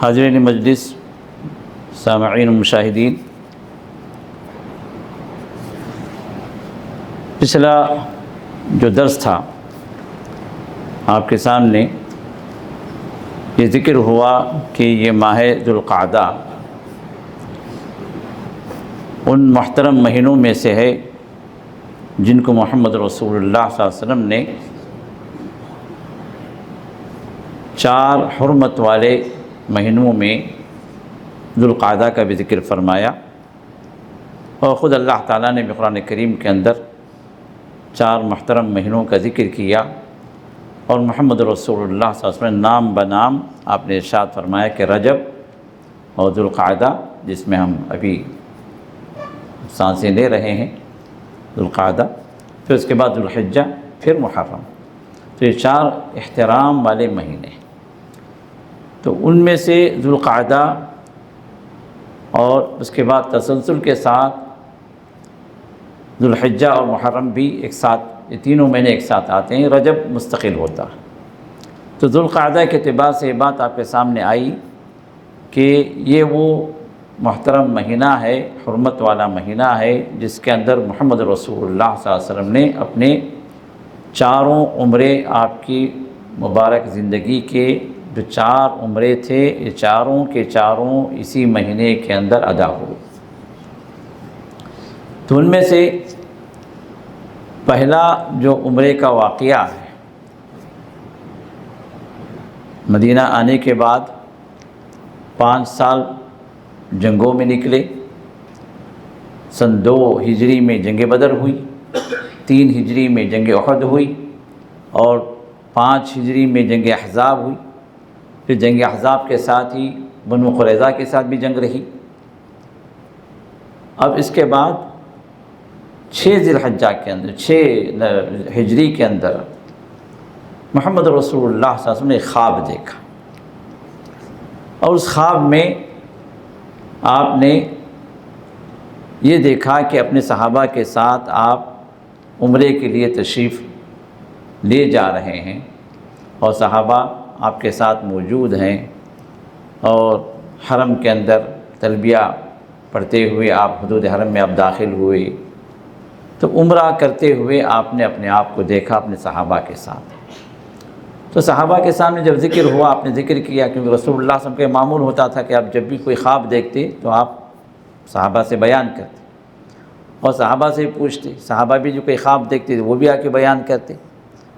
حاضرین مجلس، سامعین و مشاہدین، پچھلا جو درس تھا آپ کے سامنے یہ ذکر ہوا کہ یہ ماہ ذوالقعدہ ان محترم مہینوں میں سے ہے جن کو محمد رسول اللہ صلی اللہ علیہ وسلم نے 4 حرمت والے مہینوں میں ذوالقعدہ کا بھی ذکر فرمایا، اور خود اللہ تعالیٰ نے بھی قرآن کریم کے اندر 4 محترم مہینوں کا ذکر کیا، اور محمد رسول اللہ صلی اللہ علیہ وسلم نام بنام آپ نے ارشاد فرمایا کہ رجب اور ذوالقعدہ، جس میں ہم ابھی سانسیں لے رہے ہیں، ذوالقعدہ، پھر اس کے بعد ذوالحجہ، پھر محرم، تو یہ 4 احترام والے مہینے ہیں۔ تو ان میں سے ذوالقعدہ اور اس کے بعد تسلسل کے ساتھ ذوالحجہ اور محرم بھی ایک ساتھ، یہ تینوں مہینے ایک ساتھ آتے ہیں، رجب مستقل ہوتا ہے۔ تو ذوالقعدہ کے اعتبار سے یہ بات آپ کے سامنے آئی کہ یہ وہ محترم مہینہ ہے، حرمت والا مہینہ ہے، جس کے اندر محمد رسول اللہ صلی اللہ علیہ وسلم نے اپنے 4 عمرے، آپ کی مبارک زندگی کے جو 4 عمرے تھے، یہ چاروں کے چاروں اسی مہینے کے اندر ادا ہوئے۔ تو ان میں سے پہلا جو عمرے کا واقعہ ہے، مدینہ آنے کے بعد 5 سال جنگوں میں نکلے۔ سن 2 ہجری میں جنگ بدر ہوئی، 3 ہجری میں جنگ احد ہوئی، اور 5 ہجری میں جنگ احزاب ہوئی۔ پھر جنگ احزاب کے ساتھ ہی بنو قریظہ کے ساتھ بھی جنگ رہی۔ اب اس کے بعد 6 ذی الحجہ کے اندر، 6 ہجری کے اندر محمد رسول اللہ صلی اللہ علیہ وسلم نے ایک خواب دیکھا، اور اس خواب میں آپ نے یہ دیکھا کہ اپنے صحابہ کے ساتھ آپ عمرے کے لیے تشریف لے جا رہے ہیں، اور صحابہ آپ کے ساتھ موجود ہیں، اور حرم کے اندر تلبیہ پڑھتے ہوئے آپ حدود حرم میں آپ داخل ہوئے۔ تو عمرہ کرتے ہوئے آپ نے اپنے آپ کو دیکھا اپنے صحابہ کے ساتھ۔ تو صحابہ کے سامنے جب ذکر ہوا، آپ نے ذکر کیا، کیونکہ رسول اللہ صلی اللہ علیہ وسلم کا معمول ہوتا تھا کہ آپ جب بھی کوئی خواب دیکھتے تو آپ صحابہ سے بیان کرتے، اور صحابہ سے پوچھتے، صحابہ بھی جو کوئی خواب دیکھتے وہ بھی آ کے بیان کرتے،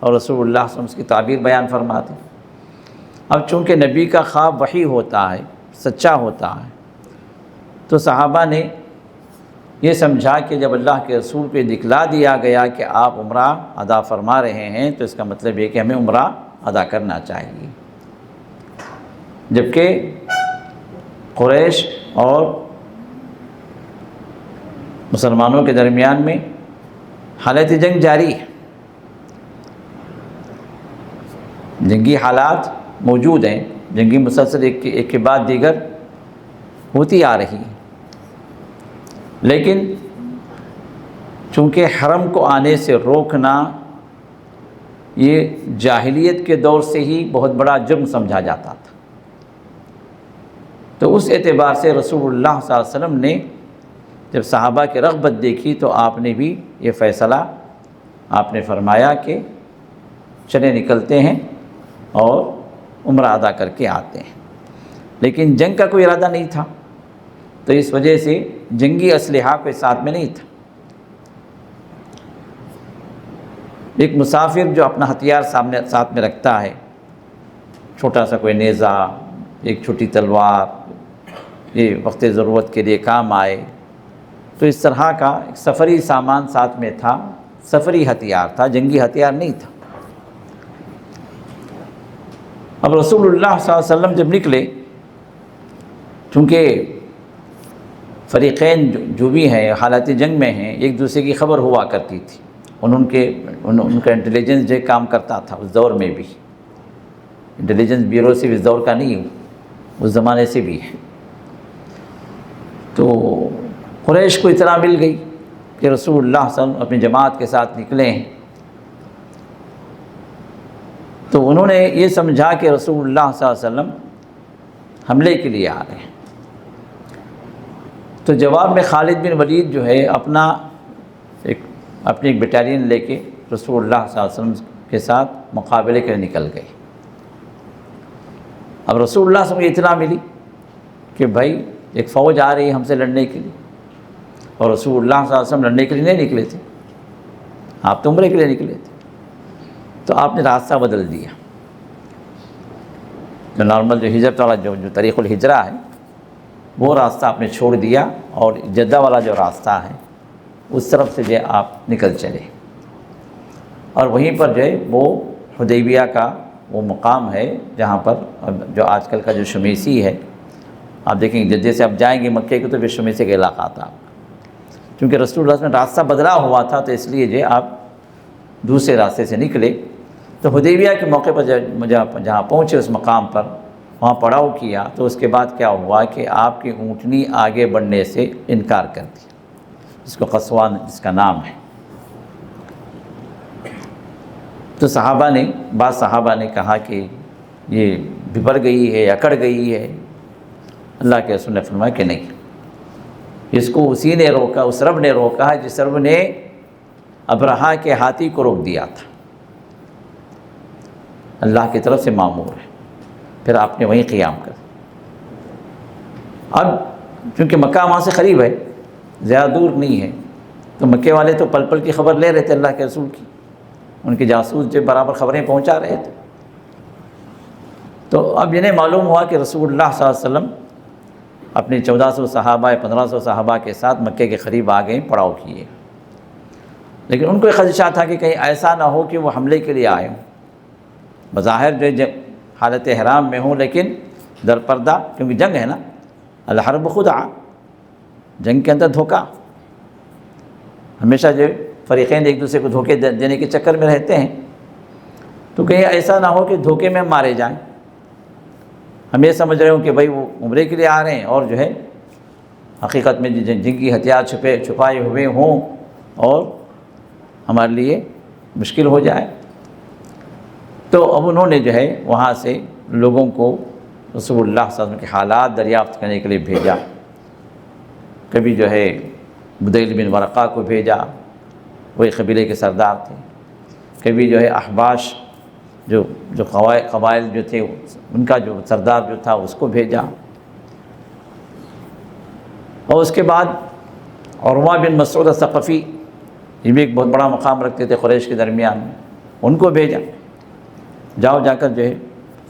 اور رسول اللہ صلی اللہ علیہ وسلم اس کی تعبیر بیان فرماتے۔ اب چونکہ نبی کا خواب وحی ہوتا ہے، سچا ہوتا ہے، تو صحابہ نے یہ سمجھا کہ جب اللہ کے رسول کو دکھلا دیا گیا کہ آپ عمرہ ادا فرما رہے ہیں، تو اس کا مطلب یہ کہ ہمیں عمرہ ادا کرنا چاہیے۔ جبکہ قریش اور مسلمانوں کے درمیان میں حالت جنگ جاری ہے، جنگی حالات موجود ہیں، جنگی مسلسل ایک کے بعد دیگر ہوتی آ رہی ہے، لیکن چونکہ حرم کو آنے سے روکنا یہ جاہلیت کے دور سے ہی بہت بڑا جرم سمجھا جاتا تھا۔ تو اس اعتبار سے رسول اللہ صلی اللہ علیہ وسلم نے جب صحابہ کی رغبت دیکھی تو آپ نے بھی یہ فیصلہ آپ نے فرمایا کہ چلے نکلتے ہیں اور عمرہ ادا کر کے آتے ہیں۔ لیکن جنگ کا کوئی ارادہ نہیں تھا، تو اس وجہ سے جنگی اسلحہ کوئی ساتھ میں نہیں تھا۔ ایک مسافر جو اپنا ہتھیار ساتھ میں رکھتا ہے، چھوٹا سا کوئی نیزہ، ایک چھوٹی تلوار، یہ وقت ضرورت کے لیے کام آئے، تو اس طرح کا ایک سفری سامان ساتھ میں تھا، سفری ہتھیار تھا، جنگی ہتھیار نہیں تھا۔ اب رسول اللہ صلی اللہ علیہ وسلم جب نکلے، چونکہ فریقین جو بھی ہیں حالات جنگ میں ہیں، ایک دوسرے کی خبر ہوا کرتی تھی، ان کا انٹیلیجنس جو کام کرتا تھا اس دور میں بھی، انٹیلیجنس بیورو صرف اس دور کا نہیں ہے، اس زمانے سے بھی ہے۔ تو قریش کو اطلاع مل گئی کہ رسول اللہ صلی اللہ علیہ وسلم اپنی جماعت کے ساتھ نکلے ہیں، تو انہوں نے یہ سمجھا کہ رسول اللہ صلی اللہ علیہ وسلم حملے کے لیے آ رہے ہیں۔ تو جواب میں خالد بن ولید جو ہے اپنی ایک بٹالین لے کے رسول اللہ صلی اللہ علیہ وسلم کے ساتھ مقابلے کے لیے نکل گئے۔ اب رسول اللہ صلی اللہ علیہ وسلم کو اطلاع ملی کہ بھائی ایک فوج آ رہی ہے ہم سے لڑنے کے لیے، اور رسول اللہ صلی اللہ علیہ وسلم لڑنے کے لیے نہیں نکلے تھے، آپ تو عمرے کے لیے نکلے تھے۔ تو آپ نے راستہ بدل دیا، جو نارمل جو ہجرت والا جو طریق الہجرہ ہے وہ راستہ آپ نے چھوڑ دیا، اور جدہ والا جو راستہ ہے اس طرف سے جو آپ نکل چلے، اور وہیں پر جو ہے وہ حدیبیہ کا وہ مقام ہے جہاں پر جو آج کل کا جو شمیسی ہے، آپ دیکھیں گے جدہ سے آپ جائیں گے مکے کو تو پھر شمیسی کا علاقہ تھا، کیونکہ رسول اللہ صلی اللہ علیہ وسلم راستہ بدلا ہوا تھا تو اس لیے جو آپ دوسرے راستے سے نکلے۔ تو حدیبیہ کے موقع پر جہاں پہنچے اس مقام پر، وہاں پڑاؤ کیا، تو اس کے بعد کیا ہوا کہ آپ کی اونٹنی آگے بڑھنے سے انکار کر دیا، جس کو قصوان جس کا نام ہے۔ تو بعض صحابہ نے کہا کہ یہ بھپر گئی ہے، اکڑ گئی ہے۔ اللہ کے رسول نے فرمایا کہ نہیں، اس کو اسی نے روکا، اس رب نے روکا ہے جس رب نے ابرہا کے ہاتھی کو روک دیا تھا، اللہ کی طرف سے معمور ہے، پھر آپ نے وہیں قیام کر۔ اب چونکہ مکہ وہاں سے قریب ہے، زیادہ دور نہیں ہے، تو مکے والے تو پل پل کی خبر لے رہے تھے اللہ کے رسول کی، ان کے جاسوس جو برابر خبریں پہنچا رہے تھے۔ تو اب انہیں معلوم ہوا کہ رسول اللہ صلی اللہ علیہ وسلم اپنے 1400 صحابہ 1500 صحابہ کے ساتھ مکے کے قریب آ گئے، پڑاؤ کیے، لیکن ان کو ایک خدشہ تھا کہ کہیں ایسا نہ ہو کہ وہ حملے کے لیے آئے ہوں، بظاہر جو حالت احرام میں ہوں لیکن در پردہ، کیونکہ جنگ ہے نا، الحرب خدعہ، جنگ کے اندر دھوکہ، ہمیشہ جو فریقین ایک دوسرے کو دھوکے دینے کے چکر میں رہتے ہیں، تو کہیں ایسا نہ ہو کہ دھوکے میں مارے جائیں۔ ہم یہ سمجھ رہے ہوں کہ بھائی وہ عمرے کے لیے آ رہے ہیں، اور جو ہے حقیقت میں جن کی ہتھیار چھپائے ہوئے ہوں اور ہمارے لیے مشکل ہو جائے۔ تو اب انہوں نے جو ہے وہاں سے لوگوں کو رسول اللہ صلی اللہ علیہ وسلم کے حالات دریافت کرنے کے لیے بھیجا۔ کبھی جو ہے بدیل بن ورقہ کو بھیجا، وہی قبیلے کے سردار تھے، کبھی جو ہے احباش جو قبائل جو تھے ان کا جو سردار جو تھا اس کو بھیجا، اور اس کے بعد عروہ بن مسعود الثقفی، یہ بھی ایک بہت بڑا مقام رکھتے تھے قریش کے درمیان میں، ان کو بھیجا، جاؤ جا کر جو ہے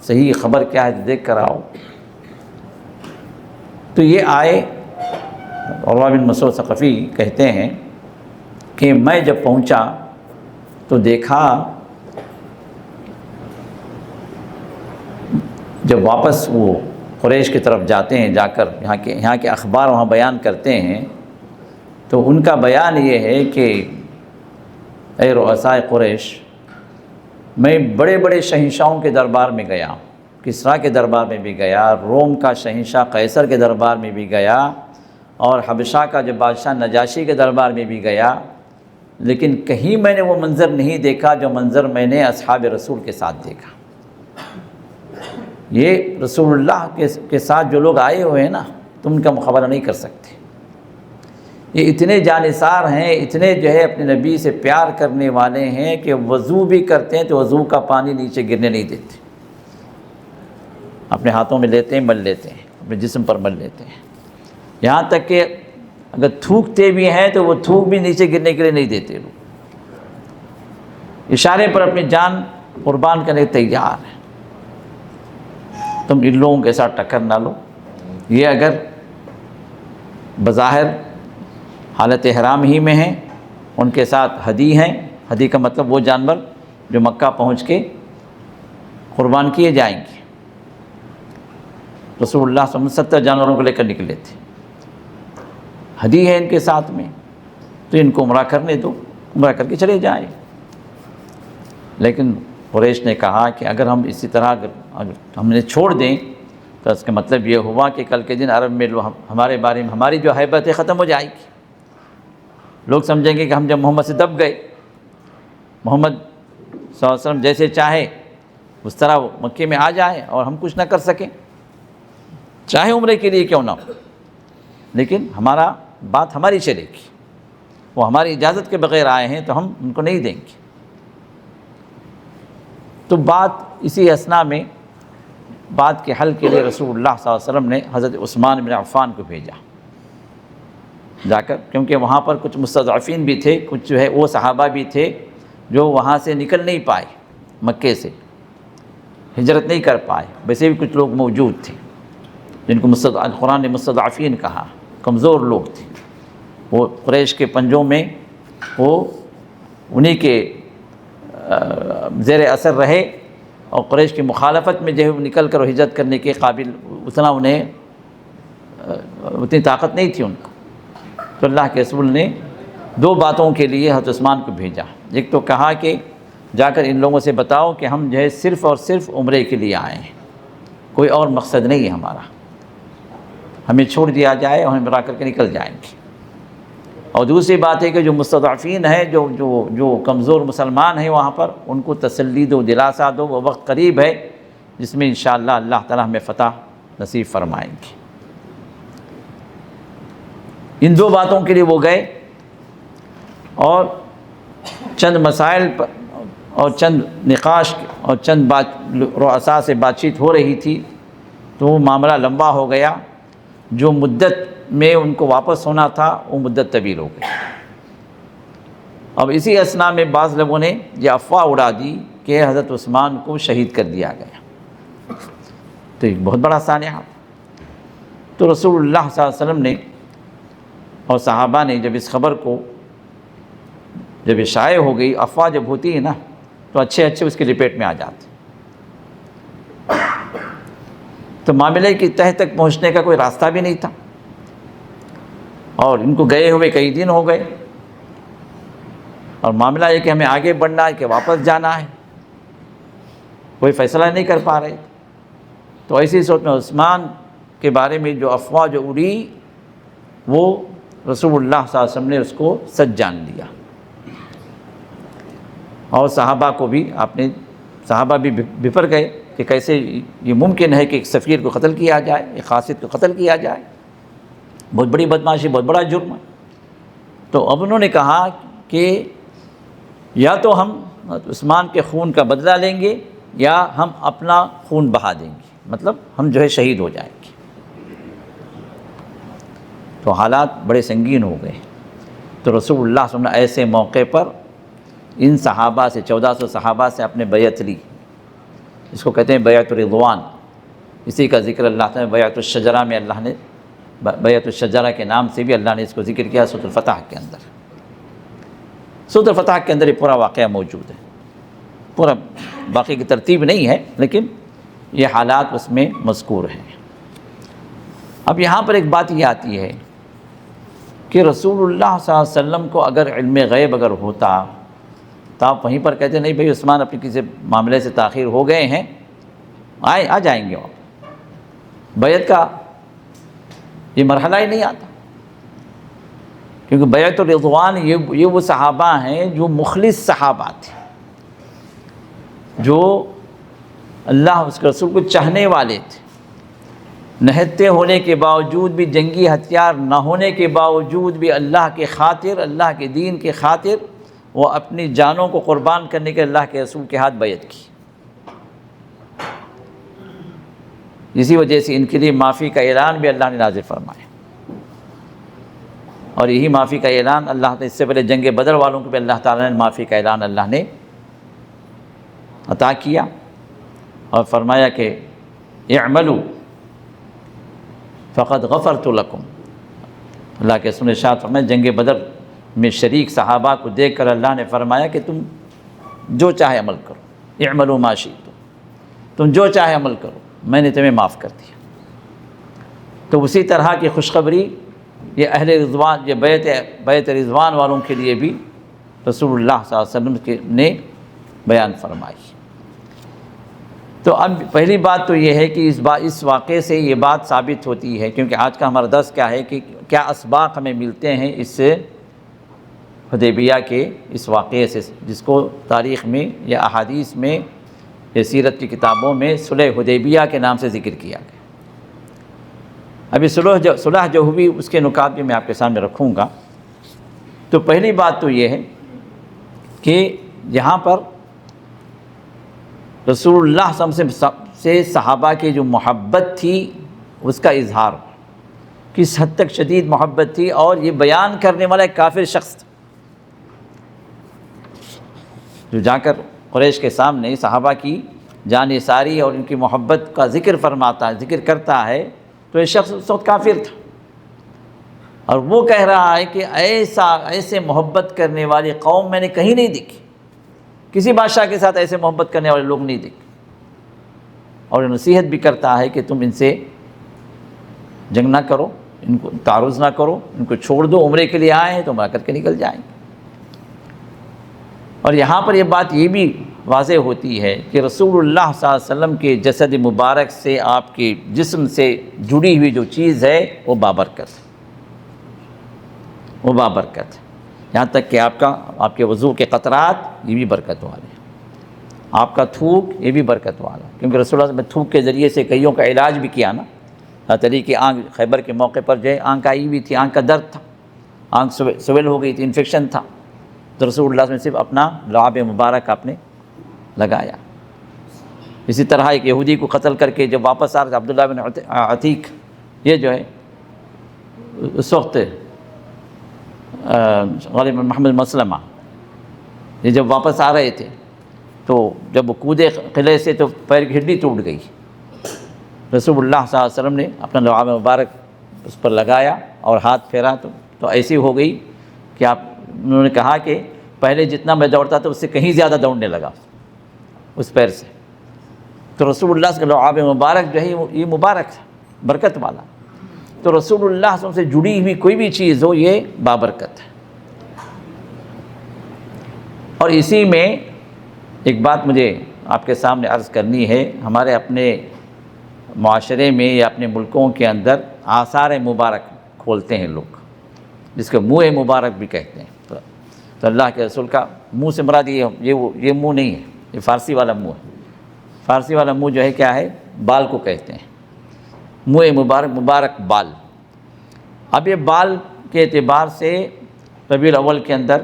صحیح خبر کیا ہے دیکھ کر آؤ۔ تو یہ آئے، عروہ بن مسعود ثقفی کہتے ہیں کہ میں جب پہنچا تو دیکھا، جب واپس وہ قریش کی طرف جاتے ہیں، جا کر یہاں کے اخبار وہاں بیان کرتے ہیں، تو ان کا بیان یہ ہے کہ اے رؤسائے قریش، میں بڑے بڑے شہنشاہوں کے دربار میں گیا، کسریٰ کے دربار میں بھی گیا، روم کا شہنشاہ قیصر کے دربار میں بھی گیا، اور حبشہ کا جو بادشاہ نجاشی کے دربار میں بھی گیا، لیکن کہیں میں نے وہ منظر نہیں دیکھا جو منظر میں نے اصحاب رسول کے ساتھ دیکھا۔ یہ رسول اللہ کے ساتھ جو لوگ آئے ہوئے ہیں نا، تم ان کا مقابلہ نہیں کر سکتے۔ یہ اتنے جانثار ہیں، اتنے جو ہے اپنے نبی سے پیار کرنے والے ہیں کہ وضو بھی کرتے ہیں تو وضو کا پانی نیچے گرنے نہیں دیتے، اپنے ہاتھوں میں لیتے ہیں، مل لیتے ہیں، اپنے جسم پر مل لیتے ہیں، یہاں تک کہ اگر تھوکتے بھی ہیں تو وہ تھوک بھی نیچے گرنے کے لیے نہیں دیتے، لوگ اشارے پر اپنی جان قربان کرنے تیار ہیں۔ تم ان لوگوں کے ساتھ ٹکر نہ لو۔ یہ اگر بظاہر حالت احرام ہی میں ہیں، ان کے ساتھ ہدی ہیں، ہدی کا مطلب وہ جانور جو مکہ پہنچ کے قربان کیے جائیں گے۔ رسول اللہ صلی اللہ علیہ وسلم 70 جانوروں کو لے کر نکلے تھے، ہدی ہے ان کے ساتھ میں، تو ان کو عمرہ کرنے دو، عمرہ کر کے چلے جائیں۔ لیکن قریش نے کہا کہ اگر ہم اسی طرح اگر ہم نے چھوڑ دیں تو اس کا مطلب یہ ہوا کہ کل کے دن عرب میں ہمارے بارے میں ہماری جو ہیبت ہے ختم ہو جائے گی، لوگ سمجھیں گے کہ ہم جب محمد سے دب گئے، محمد صلی اللہ علیہ وسلم جیسے چاہے اس طرح وہ مکے میں آ جائے اور ہم کچھ نہ کر سکیں۔ چاہے عمرے کے لیے کیوں نہ ہو، لیکن ہمارا بات ہماری چلے گی۔ وہ ہماری اجازت کے بغیر آئے ہیں تو ہم ان کو نہیں دیں گے۔ تو بات اسی اثناء میں بات کے حل کے لیے رسول اللہ صلی اللہ علیہ وسلم نے حضرت عثمان بن عفان کو بھیجا جا کر، کیونکہ وہاں پر کچھ مستضعفین بھی تھے، کچھ جو ہے وہ صحابہ بھی تھے جو وہاں سے نکل نہیں پائے، مکے سے ہجرت نہیں کر پائے۔ ویسے بھی کچھ لوگ موجود تھے جن کو قرآن نے مستضعفین کہا، کمزور لوگ تھے، وہ قریش کے پنجوں میں وہ انہی کے زیر اثر رہے، اور قریش کی مخالفت میں جو ہے نکل کر ہجرت کرنے کے قابل اتنی طاقت نہیں تھی ان کو۔ تو اللہ کے رسول نے دو باتوں کے لیے حضرت عثمان کو بھیجا۔ ایک تو کہا کہ جا کر ان لوگوں سے بتاؤ کہ ہم جو ہے صرف اور صرف عمرے کے لیے آئے ہیں، کوئی اور مقصد نہیں ہے ہمارا، ہمیں چھوڑ دیا جائے اور ہم برا کر کے نکل جائیں گے۔ اور دوسری بات ہے کہ جو مستضعفین ہیں، جو کمزور مسلمان ہیں وہاں پر، ان کو تسلی دو، دلاسا دو، وہ وقت قریب ہے جس میں انشاءاللہ اللہ تعالی ہمیں فتح نصیب فرمائیں گے۔ ان دو باتوں کے لیے وہ گئے، اور چند مسائل پر اور چند نقاش اور چند رؤساء سے بات چیت ہو رہی تھی، تو وہ معاملہ لمبا ہو گیا۔ جو مدت میں ان کو واپس ہونا تھا وہ مدت طویل ہو گئی۔ اب اسی اثناء میں بعض لوگوں نے یہ افواہ اڑا دی کہ حضرت عثمان کو شہید کر دیا گیا، تو ایک بہت بڑا سانحہ۔ تو رسول اللہ صلی اللہ علیہ وسلم نے اور صحابہ نے جب اس خبر کو جب یہ شائع ہو گئی، افواہ جب ہوتی ہے نا تو اچھے اس کے لپیٹ میں آ جاتے، تو معاملے کی تہ تک پہنچنے کا کوئی راستہ بھی نہیں تھا، اور ان کو گئے ہوئے کئی دن ہو گئے، اور معاملہ یہ کہ ہمیں آگے بڑھنا ہے کہ واپس جانا ہے، کوئی فیصلہ نہیں کر پا رہے۔ تو ایسی صورت میں عثمان کے بارے میں جو افواہ جو اڑی، وہ رسول اللہ صلی اللہ علیہ وسلم نے اس کو سچ جان لیا، اور صحابہ کو بھی صحابہ بھی بپر گئے کہ کیسے یہ ممکن ہے کہ ایک سفیر کو قتل کیا جائے، ایک قاصد کو قتل کیا جائے، بہت بڑی بدمعاشی، بہت بڑا جرم ہے۔ تو اب انہوں نے کہا کہ یا تو ہم عثمان کے خون کا بدلہ لیں گے، یا ہم اپنا خون بہا دیں گے، مطلب ہم جو ہے شہید ہو جائیں گے۔ تو حالات بڑے سنگین ہو گئے۔ تو رسول اللہ صلی اللہ علیہ وسلم نے ایسے موقع پر ان صحابہ سے 1400 صحابہ سے اپنے بیعت لی، اس کو کہتے ہیں بیعت رضوان۔ اسی کا ذکر اللہ تعالیٰ بیعت الشجرہ میں اللہ نے، بیعت الشجرہ کے نام سے بھی اللہ نے اس کو ذکر کیا سورۃ الفتح کے اندر۔ سورۃ الفتح کے اندر یہ پورا واقعہ موجود ہے، پورا باقی کی ترتیب نہیں ہے لیکن یہ حالات اس میں مذکور ہیں۔ اب یہاں پر ایک بات یہ آتی ہے کہ رسول اللہ صلی اللہ علیہ وسلم کو اگر علم غیب اگر ہوتا تو آپ وہیں پر کہتے نہیں بھئی عثمان اپنے کسی معاملے سے تاخیر ہو گئے ہیں، آ جائیں گے، اور بیعت کا یہ مرحلہ ہی نہیں آتا، کیونکہ بیعت الرضوان یہ وہ صحابہ ہیں جو مخلص صحابہ تھے، جو اللہ اس کے رسول کو چاہنے والے تھے، نہتے ہونے کے باوجود بھی، جنگی ہتھیار نہ ہونے کے باوجود بھی اللہ کے خاطر، اللہ کے دین کے خاطر وہ اپنی جانوں کو قربان کرنے کے اللہ کے رسول کے ہاتھ بیعت کی۔ اسی وجہ سے ان کے لیے معافی کا اعلان بھی اللہ نے نازل فرمایا، اور یہی معافی کا اعلان اللہ نے اس سے پہلے جنگ بدر والوں کو بھی اللہ تعالیٰ نے معافی کا اعلان اللہ نے عطا کیا، اور فرمایا کہ اعملوا فقد غفرت لکم۔ اللہ کے رسول نے ارشاد فرمایا، جنگ بدر میں شریک صحابہ کو دیکھ کر اللہ نے فرمایا کہ تم جو چاہے عمل کرو، اعملوا ما شئتم، تم جو چاہے عمل کرو، میں نے تمہیں معاف کر دیا۔ تو اسی طرح کی خوشخبری یہ اہل رضوان، یہ بیعت رضوان والوں کے لیے بھی رسول اللہ صلی اللہ علیہ وسلم نے بیان فرمائی۔ تو اب پہلی بات تو یہ ہے کہ اس واقعے سے یہ بات ثابت ہوتی ہے، کیونکہ آج کا ہمارا درس کیا ہے کہ کیا اسباق ہمیں ملتے ہیں اس حدیبیہ کے اس واقعے سے، جس کو تاریخ میں یا احادیث میں یا سیرت کی کتابوں میں صلح حدیبیہ کے نام سے ذکر کیا گیا۔ ابھی صلح جو ہوئی اس کے نکات بھی میں آپ کے سامنے رکھوں گا۔ تو پہلی بات تو یہ ہے کہ یہاں پر رسول اللہ صلی اللہ علیہ وسلم سے صحابہ کی جو محبت تھی اس کا اظہار، کس حد تک شدید محبت تھی، اور یہ بیان کرنے والا ایک کافر شخص تھا جو جا کر قریش کے سامنے صحابہ کی جان ساری اور ان کی محبت کا ذکر فرماتا ہے، ذکر کرتا ہے، تو یہ شخص اس وقت کافر تھا، اور وہ کہہ رہا ہے کہ ایسے محبت کرنے والی قوم میں نے کہیں نہیں دیکھی، کسی بادشاہ کے ساتھ ایسے محبت کرنے والے لوگ نہیں دیکھے، اور نصیحت بھی کرتا ہے کہ تم ان سے جنگ نہ کرو، ان کو تعرض نہ کرو، ان کو چھوڑ دو، عمرے کے لیے آئے ہیں تو عمرہ کر کے نکل جائیں گے۔ اور یہاں پر یہ بات یہ بھی واضح ہوتی ہے کہ رسول اللہ صلی اللہ علیہ وسلم کے جسد مبارک سے، آپ کے جسم سے جڑی ہوئی جو چیز ہے وہ بابرکت ہے، وہ بابرکت ہے، یہاں تک کہ آپ کے وضو کے قطرات یہ بھی برکت والے ہیں، آپ کا تھوک یہ بھی برکت والا، کیونکہ رسول اللہ صلی اللہ علیہ وسلم نے تھوک کے ذریعے سے کئیوں کا علاج بھی کیا نا۔ حضرت علی کی آنکھ خیبر کے موقع پر جو ہے آنکھ آئی ہوئی تھی، آنکھ کا درد تھا، آنکھ سویل ہو گئی تھی، انفیکشن تھا، تو رسول اللہ صلی اللہ علیہ وسلم صرف اپنا لعاب مبارک آپ نے لگایا۔ اسی طرح ایک یہودی کو قتل کر کے جب واپس آ رہے تھے عبداللہ بن عتیق، یہ جو ہے اس وقت غالب محمد مسلمہ، یہ جب واپس آ رہے تھے تو جب وہ کودے قلعے سے تو پیر کی ہڈی ٹوٹ گئی، رسول اللہ صلی اللہ علیہ وسلم نے اپنا لعاب مبارک اس پر لگایا اور ہاتھ پھیرا تو ایسی ہو گئی کہ انہوں نے کہا کہ پہلے جتنا میں دوڑتا تھا اس سے کہیں زیادہ دوڑنے لگا اس پیر سے۔ تو رسول اللہ صلی اللہ علیہ وسلم لعاب مبارک جو ہے یہ مبارک ہے، برکت والا، تو رسول اللہ صلی اللہ علیہ وسلم سے جڑی ہوئی کوئی بھی چیز ہو یہ بابرکت ہے۔ اور اسی میں ایک بات مجھے آپ کے سامنے عرض کرنی ہے، ہمارے اپنے معاشرے میں یا اپنے ملکوں کے اندر آثار مبارک کھولتے ہیں لوگ، جس کو منہ مبارک بھی کہتے ہیں، تو اللہ کے رسول کا منہ سے مراد یہ منہ نہیں ہے، یہ فارسی والا منہ ہے۔ فارسی والا منہ جو ہے کیا ہے؟ بال کو کہتے ہیں، منہ مبارک بال۔ اب یہ بال کے اعتبار سے ربیع الاول کے اندر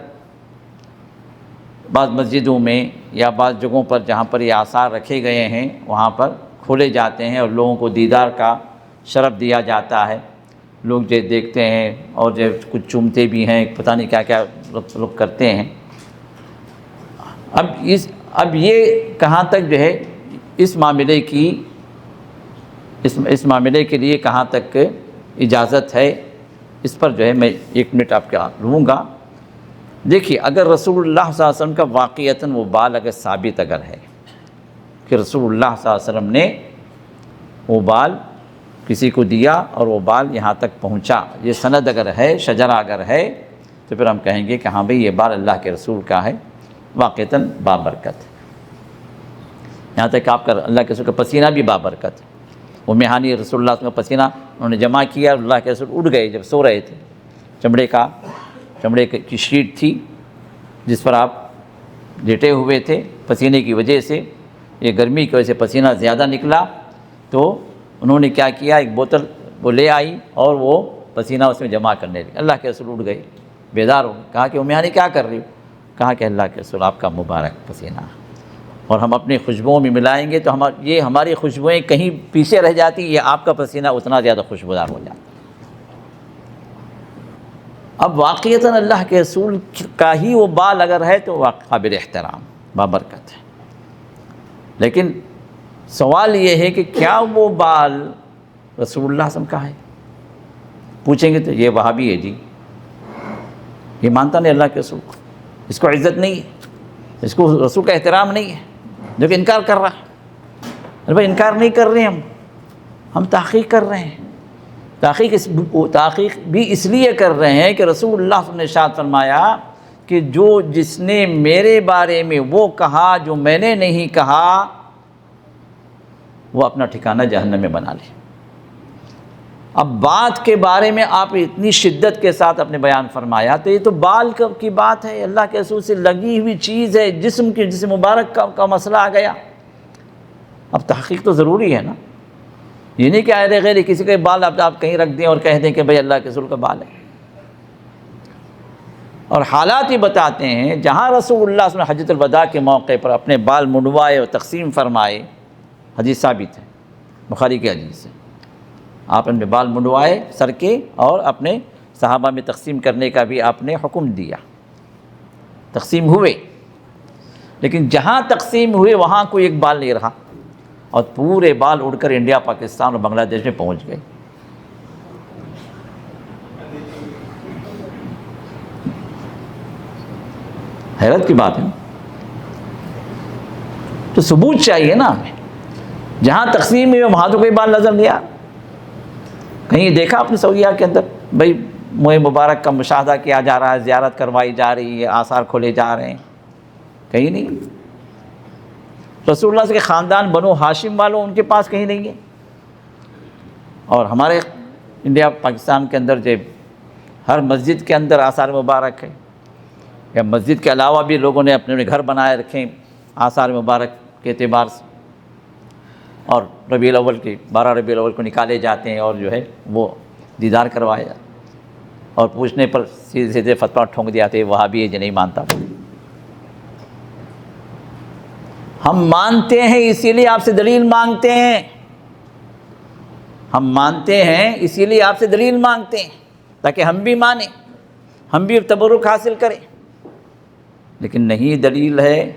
بعض مسجدوں میں یا بعض جگہوں پر جہاں پر یہ آثار رکھے گئے ہیں وہاں پر کھولے جاتے ہیں اور لوگوں کو دیدار کا شرف دیا جاتا ہے، لوگ جو دیکھتے ہیں اور جو کچھ چومتے بھی ہیں، پتہ نہیں کیا کیا لوگ کرتے ہیں۔ اب یہ کہاں تک جو ہے اس معاملے کے لیے کہاں تک اجازت ہے، اس پر جو ہے میں 1 منٹ آپ کا لوں گا۔ دیکھیے، اگر رسول اللہ صلی اللہ علیہ وسلم کا واقعتاً وہ بال اگر ثابت اگر ہے کہ رسول اللہ صلی اللہ علیہ وسلم نے وہ بال کسی کو دیا اور وہ بال یہاں تک پہنچا، یہ سند اگر ہے، شجرہ اگر ہے، تو پھر ہم کہیں گے کہ ہاں بھئی یہ بال اللہ کے رسول کا ہے، واقعتاً بابرکت ہے۔ یہاں تک کہ آپ کا اللہ کے رسول کا پسینہ بھی بابرکت ہے۔ وہ میہانی رسول اللہ صلی اللہ علیہ وسلم کا پسینہ انہوں نے جمع کیا، اللہ کے رسول اٹھ گئے جب سو رہے تھے، چمڑے کی شیٹ تھی جس پر آپ لیٹے ہوئے تھے، پسینے کی وجہ سے، یہ گرمی کی وجہ سے پسینہ زیادہ نکلا، تو انہوں نے کیا کیا، ایک بوتل وہ لے آئی اور وہ پسینہ اس میں جمع کرنے لگے۔ اللہ کے رسول اٹھ گئے، بیدار ہو گئے، کہا کہ میہانی کیا کر رہی ہو؟ کہا کہ اللہ کے رسول آپ کا مبارک پسینہ، اور ہم اپنی خوشبوؤں میں ملائیں گے تو یہ ہماری خوشبوئیں کہیں پیچھے رہ جاتی، یہ آپ کا پسینہ اتنا زیادہ خوشبودار ہو جاتا۔ اب واقعتاً اللہ کے رسول کا ہی وہ بال اگر ہے تو قابل احترام، بابرکت ہے، لیکن سوال یہ ہے کہ کیا وہ بال رسول اللہ صلی اللہ علیہ وسلم کا ہے؟ پوچھیں گے تو یہ وہابی ہے جی، یہ مانتا نہیں اللہ کے رسول کو، اس کو عزت نہیں ہے، اس کو رسول کا احترام نہیں ہے، جو کہ انکار کر رہا ہے۔ ارے بھائی انکار نہیں کر رہے ہم تحقیق کر رہے ہیں، تحقیق بھی اس لیے کر رہے ہیں کہ رسول اللہ صلی اللہ علیہ وسلم نے ارشاد فرمایا کہ جس نے میرے بارے میں وہ کہا جو میں نے نہیں کہا، وہ اپنا ٹھکانہ جہنم میں بنا لے۔ اب بات کے بارے میں آپ اتنی شدت کے ساتھ اپنے بیان فرمایا، تو یہ تو بال کی بات ہے، اللہ کے رسول سے لگی ہوئی چیز ہے، جسم مبارک کا مسئلہ آ گیا۔ اب تحقیق تو ضروری ہے نا، یہ نہیں کہ غیر غیر کسی کے بال آپ کہیں رکھ دیں اور کہہ دیں کہ بھئی اللہ کے رسول کا بال ہے۔ اور حالات ہی بتاتے ہیں جہاں رسول اللہ صلی اللہ علیہ وسلم حجۃ الوداع کے موقع پر اپنے بال منڈوائے اور تقسیم فرمائے، حدیث ثابت ہے، بخاری کی حدیث ہے، آپ اپنے بال منڈوائے سر کے اور اپنے صحابہ میں تقسیم کرنے کا بھی آپ نے حکم دیا، تقسیم ہوئے، لیکن جہاں تقسیم ہوئے وہاں کوئی ایک بال نہیں رہا اور پورے بال اڑ کر انڈیا، پاکستان اور بنگلہ دیش میں پہنچ گئے۔ حیرت کی بات ہے، تو ثبوت چاہیے نا ہمیں، جہاں تقسیم ہوئی وہاں تو کوئی بال نظر نہیں آیا۔ کہیں دیکھا اپنے سعودیہ کے اندر بھئی موئے مبارک کا مشاہدہ کیا جا رہا ہے، زیارت کروائی جا رہی ہے، آثار کھولے جا رہے ہیں؟ کہیں نہیں۔ رسول اللہ کے خاندان بنو ہاشم والوں ان کے پاس کہیں نہیں ہے، اور ہمارے انڈیا پاکستان کے اندر جو ہر مسجد کے اندر آثار مبارک ہے، یا مسجد کے علاوہ بھی لوگوں نے اپنے گھر بنائے رکھے آثار مبارک کے اعتبار سے، اور ربیع الاول کی 12 ربیع الاول کو نکالے جاتے ہیں اور جو ہے وہ دیدار کروایا جاتا، اور پوچھنے پر سیدھے سیدھے فتویٰ ٹھونک دیا تھے وہابی ہے جو نہیں مانتا۔ ہم مانتے ہیں اسی لیے آپ سے دلیل مانگتے ہیں، ہم مانتے ہیں اسی لیے آپ سے دلیل مانگتے ہیں تاکہ ہم بھی مانیں، ہم بھی تبرک حاصل کریں۔ لیکن نہیں دلیل ہے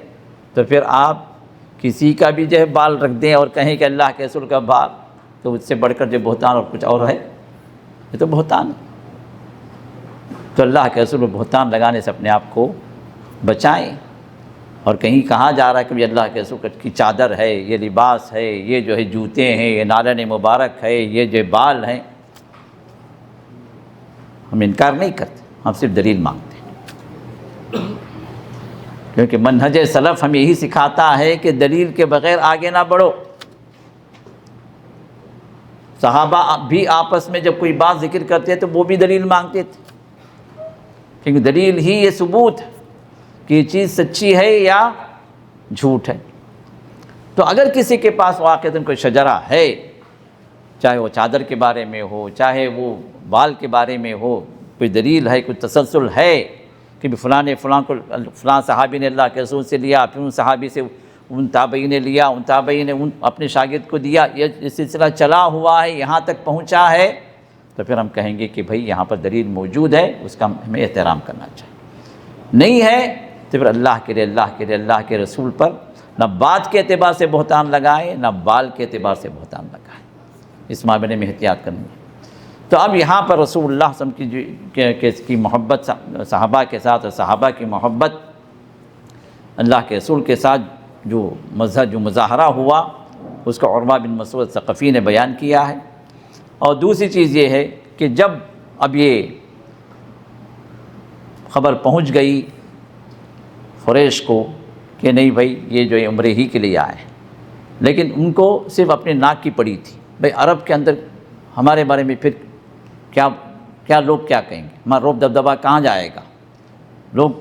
تو پھر آپ کسی کا بھی جو ہے بال رکھ دیں اور کہیں کہ اللہ کے رسول کا بال، تو اس سے بڑھ کر جو بہتان اور کچھ اور ہے، یہ تو بہتان ہے۔ تو اللہ کے رسول بہتان لگانے سے اپنے آپ کو بچائیں۔ اور کہیں کہا جا رہا ہے کہ اللہ کے رسول کی چادر ہے، یہ لباس ہے، یہ جو ہے جوتے ہیں، یہ نالن مبارک ہے، یہ جو بال ہیں، ہم انکار نہیں کرتے، ہم صرف دلیل مانگتے ہیں، کیونکہ منہج سلف ہمیں یہی سکھاتا ہے کہ دلیل کے بغیر آگے نہ بڑھو۔ صحابہ بھی آپس میں جب کوئی بات ذکر کرتے تو وہ بھی دلیل مانگتے تھے، کیونکہ دلیل ہی یہ ثبوت ہے کہ یہ چیز سچی ہے یا جھوٹ ہے۔ تو اگر کسی کے پاس واقعتاً کوئی شجرہ ہے، چاہے وہ چادر کے بارے میں ہو، چاہے وہ بال کے بارے میں ہو، کوئی دلیل ہے، کوئی تسلسل ہے کہ فلاں صحابی نے اللہ کے رسول سے لیا، پھر ان صحابی سے ان تابعین نے لیا، ان تابعین نے اپنے شاگرد کو دیا، یہ سلسلہ چلا ہوا ہے، یہاں تک پہنچا ہے، تو پھر ہم کہیں گے کہ بھئی یہاں پر دلیل موجود ہے، اس کا ہمیں احترام کرنا چاہیے۔ نہیں ہے تو پھر اللہ کے لیے، اللہ کے لیے، اللہ کے رسول پر نہ بات کے اعتبار سے بہتان لگائیں، نہ بال کے اعتبار سے بہتان لگائیں، اس معاملے میں احتیاط کرنی ہے۔ تو اب یہاں پر رسول اللہ صلی اللہ علیہ وسلم کی محبت صحابہ کے ساتھ، اور صحابہ کی محبت اللہ کے رسول کے ساتھ جو مظاہرہ ہوا، اس کا عروہ بن مسعود ثقفی نے بیان کیا ہے۔ اور دوسری چیز یہ ہے کہ جب اب یہ خبر پہنچ گئی قریش کو کہ نہیں بھائی یہ جو عمرے ہی کے لیے آئے، لیکن ان کو صرف اپنے ناک کی پڑی تھی، بھئی عرب کے اندر ہمارے بارے میں پھر کیا لوگ کیا کہیں گے، ہمارا روب دبدبہ کہاں جائے گا، لوگ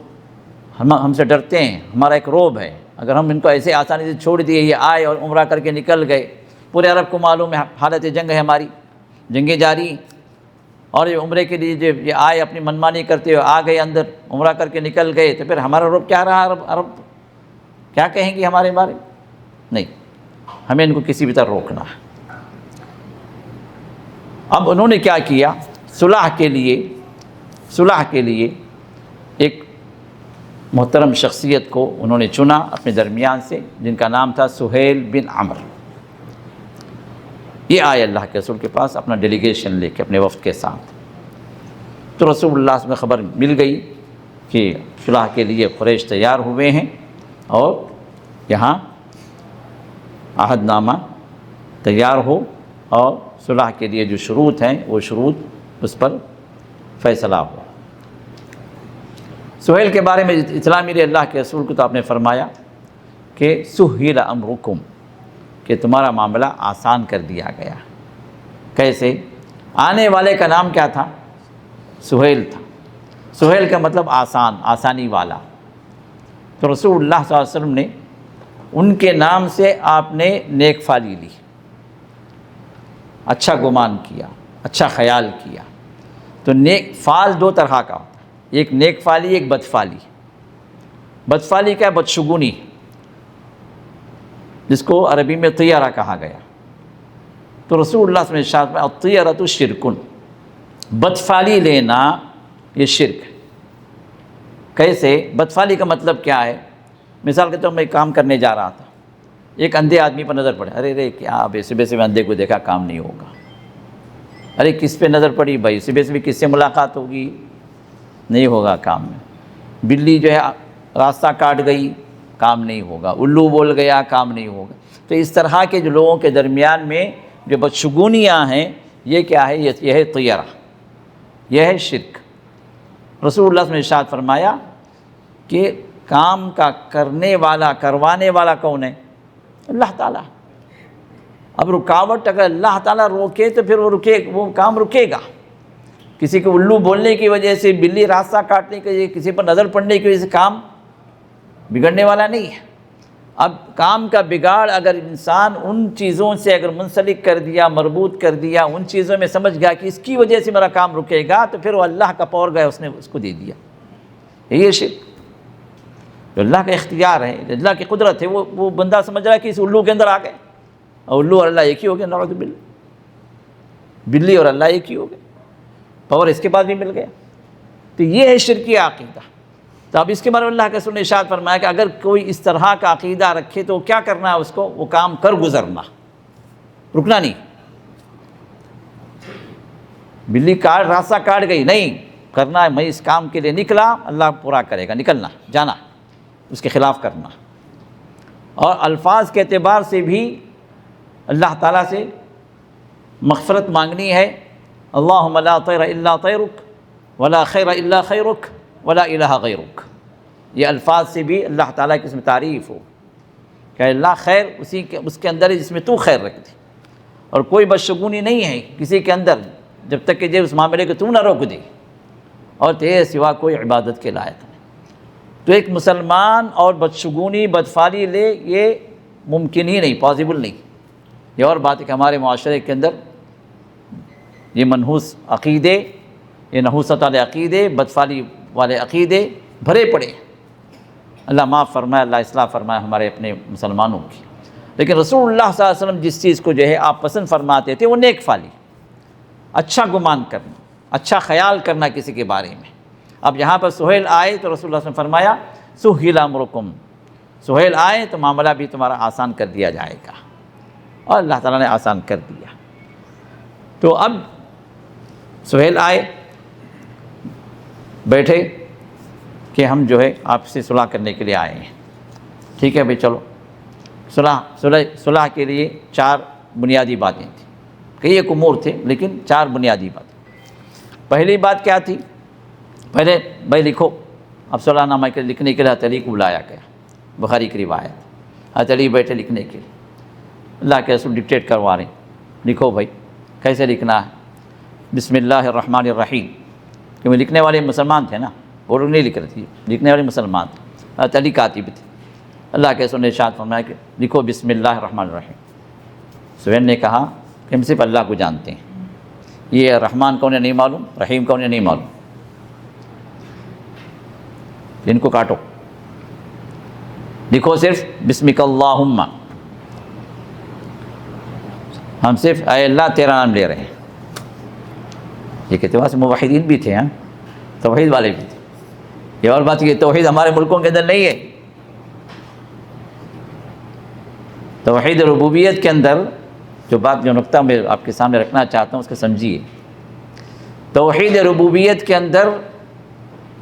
ہم سے ڈرتے ہیں، ہمارا ایک روب ہے، اگر ہم ان کو ایسے آسانی سے چھوڑ دیے، یہ آئے اور عمرہ کر کے نکل گئے، پورے عرب کو معلوم ہے حالت جنگ ہے، ہماری جنگیں جاری ہیں، اور یہ عمرے کے لیے جب یہ آئے اپنی منمانی کرتے ہوئے آ گئے اندر، عمرہ کر کے نکل گئے، تو پھر ہمارا روب کیا رہا، عرب کیا کہیں گے ہمارے بارے؟ نہیں، ہمیں ان کو کسی بھی طرح روکنا ہے۔ اب انہوں نے کیا کیا، صلح کے لیے ایک محترم شخصیت کو انہوں نے چنا اپنے درمیان سے، جن کا نام تھا سہیل بن عمر۔ یہ آئے اللہ کے رسول کے پاس اپنا ڈیلیگیشن لے کے اپنے وفد کے ساتھ، تو رسول اللہ صلی اللہ علیہ وسلم کو خبر مل گئی کہ صلح کے لیے قریش تیار ہوئے ہیں، اور یہاں عہد نامہ تیار ہو، اور صلح کے لیے جو شروط ہیں وہ شروط اس پر فیصلہ ہو۔ سہیل کے بارے میں اطلاع ملی اللہ کے رسول کو، تو آپ نے فرمایا کہ سہیل امرکم، کہ تمہارا معاملہ آسان کر دیا گیا۔ کیسے؟ آنے والے کا نام کیا تھا؟ سہیل تھا۔ سہیل کا مطلب آسان، آسانی والا۔ تو رسول اللہ صلی اللہ علیہ وسلم نے ان کے نام سے آپ نے نیک فالی لی، اچھا گمان کیا، اچھا خیال کیا۔ تو نیک فعل دو طرح کا ہوتا ہے، ایک نیک فعلی، ایک بد فعلی۔ بد فعلی کا ہے بدشگونی، جس کو عربی میں طیرہ کہا گیا۔ تو رسول اللہ صلی اللہ علیہ وسلم نے ارشاد فرمایا الطیرۃ شرکن، بد فعلی لینا یہ شرک ہے۔ کیسے؟ بد فعلی کا مطلب کیا ہے؟ مثال کے طور پر میں کام کرنے جا رہا تھا، ایک اندھے آدمی پر نظر پڑے، ارے کیا صبح سے میں اندھے کو دیکھا، کام نہیں ہوگا۔ ارے کس پہ نظر پڑی بھائی، صبح سے بھی کس سے ملاقات ہوگی، نہیں ہوگا کام میں۔ بلی جو ہے راستہ کاٹ گئی، کام نہیں ہوگا۔ الو بول گیا، کام نہیں ہوگا۔ تو اس طرح کے جو لوگوں کے درمیان میں جو بدشگونیاں ہیں، یہ کیا ہے؟ یہ ہے طیرہ، یہ ہے شرک۔ رسول اللہ صلی اللہ علیہ وسلم نے ارشاد فرمایا کہ کام کا کرنے والا، کروانے والا کون ہے؟ اللہ تعالیٰ۔ اب رکاوٹ اگر اللہ تعالیٰ روکے تو پھر وہ کام رکے گا۔ کسی کو الو بولنے کی وجہ سے، بلی راستہ کاٹنے کی وجہ سے، کسی پر نظر پڑنے کی وجہ سے کام بگڑنے والا نہیں ہے۔ اب کام کا بگاڑ اگر انسان ان چیزوں سے اگر منسلک کر دیا، مربوط کر دیا، ان چیزوں میں سمجھ گیا کہ اس کی وجہ سے میرا کام رکے گا، تو پھر وہ اللہ کا پاور گیا، اس نے اس کو دے دیا۔ یہ شرک جو اللہ کا اختیار ہے، اللہ کی قدرت ہے، وہ بندہ سمجھ رہا ہے کہ اس الو کے اندر آ گئے، اور الو اور اللہ ایک ہی ہو گیا، نعوذ باللہ، بلی اور اللہ ایک ہی ہو گئے، پاور اس کے بعد بھی مل گیا۔ تو یہ ہے شرکی عقیدہ۔ تو اب اس کے بارے میں اللہ کے رسول نے ارشاد فرمایا کہ اگر کوئی اس طرح کا عقیدہ رکھے تو کیا کرنا ہے اس کو؟ وہ کام کر گزرنا، رکنا نہیں۔ بلی راستہ کاٹ گئی، نہیں کرنا ہے، میں اس کام کے لیے نکلا، اللہ پورا کرے گا، نکلنا، جانا، اس کے خلاف کرنا۔ اور الفاظ کے اعتبار سے بھی اللہ تعالیٰ سے مغفرت مانگنی ہے، اللہم لا طیر الا طیرک ولا خیر الا خیرک ولا الہ غیرک۔ یہ الفاظ سے بھی اللہ تعالیٰ کی اس میں تعریف ہو کہ اللہ خیر اس کے اندر ہے جس میں تو خیر رکھتی، اور کوئی بدشگونی نہیں ہے کسی کے اندر جب تک کہ اس معاملے کو تو نہ روک دے، اور تیرے سوا کوئی عبادت کے لائق نہیں۔ تو ایک مسلمان اور بدشگونی، بدفعلی لے، یہ ممکن ہی نہیں، پاسبل نہیں۔ یہ اور بات ہے کہ ہمارے معاشرے کے اندر یہ منحوس عقیدے، یہ نحوست والے عقیدے، بدفعلی والے عقیدے بھرے پڑے۔ اللہ معاف فرمائے، اللہ اصلاح فرمائے ہمارے اپنے مسلمانوں کی۔ لیکن رسول اللہ صلی اللہ علیہ وسلم جس چیز کو جو ہے آپ پسند فرماتے تھے وہ نیک فعلی، اچھا گمان کرنا، اچھا خیال کرنا کسی کے بارے میں۔ اب یہاں پر سہیل آئے تو رسول اللہ صلی اللہ علیہ وسلم نے فرمایا سہل امرکم، سہیل آئے تو معاملہ بھی تمہارا آسان کر دیا جائے گا، اور اللہ تعالیٰ نے آسان کر دیا۔ تو اب سہیل آئے، بیٹھے کہ ہم جو ہے آپ سے صلح کرنے کے لیے آئے ہیں۔ ٹھیک ہے بھائی، چلو۔ صلح کے لیے 4 بنیادی باتیں تھیں، کئی ایک امور تھے لیکن 4 بنیادی باتیں۔ پہلی بات کیا تھی؟ پہلے بھائی لکھو۔ اب صلح نامہ کے لکھنے کے لیے حضرت علی کو بلایا گیا، بخاری کی روایت۔ حضرت علی بیٹھے لکھنے کے لیے، اللہ کے رسول ڈکٹیٹ کروا رہے ہیں، لکھو بھائی۔ کیسے لکھنا ہے؟ بسم اللہ الرحمن الرحیم، کیونکہ لکھنے والے مسلمان تھے نا، وہ لوگ نہیں لکھ رہے تھے، لکھنے والے مسلمان تھے، حضرت علی کاتب تھے۔ اللہ کے رسول نے ارشاد فرمایا کہ لکھو بسم اللہ الرحمن الرحیم۔ سہیل نے کہا کہ ہم صرف اللہ کو جانتے ہیں، یہ رحمان کو انہیں نہیں معلوم، رحیم کو انہیں نہیں معلوم، ان کو کاٹو، لکھو صرف بسمک اللہم، ہم صرف اے اللہ تیرا نام لے رہے ہیں۔ یہ کہتے ہیں موحدین بھی تھے، ہاں توحید والے بھی تھے۔ یہ اور بات یہ توحید ہمارے ملکوں کے اندر نہیں ہے۔ توحید ربوبیت کے اندر جو نقطہ میں آپ کے سامنے رکھنا چاہتا ہوں اس کو سمجھیے۔ توحید ربوبیت کے اندر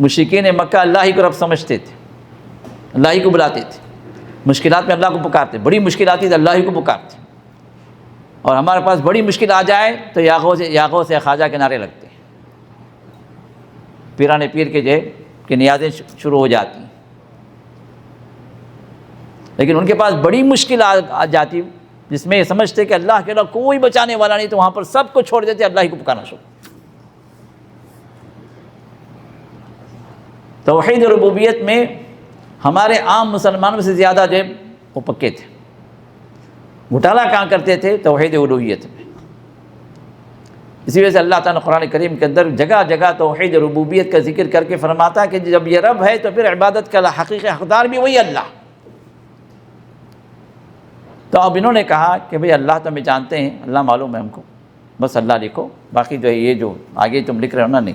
مشرکین مکہ اللہ ہی کو رب سمجھتے تھے، اللہ ہی کو بلاتے تھے، مشکلات میں اللہ کو پکارتے، بڑی مشکل آتی تو اللہ ہی کو پکارتے، اور ہمارے پاس بڑی مشکل آ جائے تو یاغوں سے خواجہ کے نعرے لگتے ہیں، پیرانے پیر کے جو ہے کہ نیازیں شروع ہو جاتی ہیں۔ لیکن ان کے پاس بڑی مشکل آ جاتی جس میں یہ سمجھتے کہ اللہ کے علاوہ کوئی بچانے والا نہیں، تو وہاں پر سب کو چھوڑ دیتے، اللہ ہی کو پکارنا شروع۔ توحید ربوبیت میں ہمارے عام مسلمانوں سے زیادہ جو ہے وہ پکے تھے۔ گھوٹالہ کہاں کرتے تھے؟ توحید الوہیت میں۔ اسی وجہ سے اللہ تعالیٰ نے قرآن کریم کے اندر جگہ جگہ توحید ربوبیت کا ذکر کر کے فرماتا ہے کہ جب یہ رب ہے تو پھر عبادت کا حقیقی حقدار بھی وہی اللہ۔ تو اب انہوں نے کہا کہ بھئی اللہ تو ہمیں جانتے ہیں، اللہ معلوم ہے ہم کو، بس اللہ لکھو، باقی جو ہے یہ جو آگے تم لکھ رہے ہو نا نہیں۔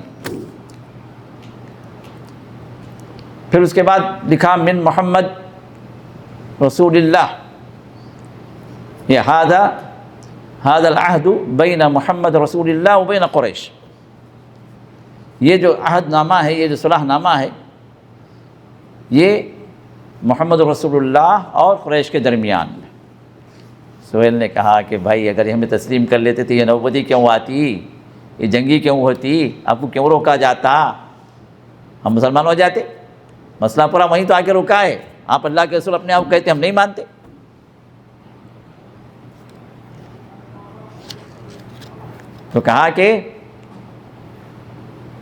پھر اس کے بعد لکھا من محمد رسول اللہ، یہ هذا العہد بین محمد رسول اللہ و بین قریش، یہ جو عہد نامہ ہے، یہ جو صلح نامہ ہے، یہ محمد رسول اللہ اور قریش کے درمیان ہے۔ سہیل نے کہا کہ بھائی اگر ہمیں تسلیم کر لیتے تو یہ نوبتی کیوں آتی، یہ جنگی کیوں ہوتی، آپ کو کیوں روکا جاتا، ہم مسلمان ہو جاتے، مسئلہ پورا وہیں تو آ کے رکا ہے، آپ اللہ کے رسول اپنے آپ کو کہتے ہم نہیں مانتے۔ تو کہا کہ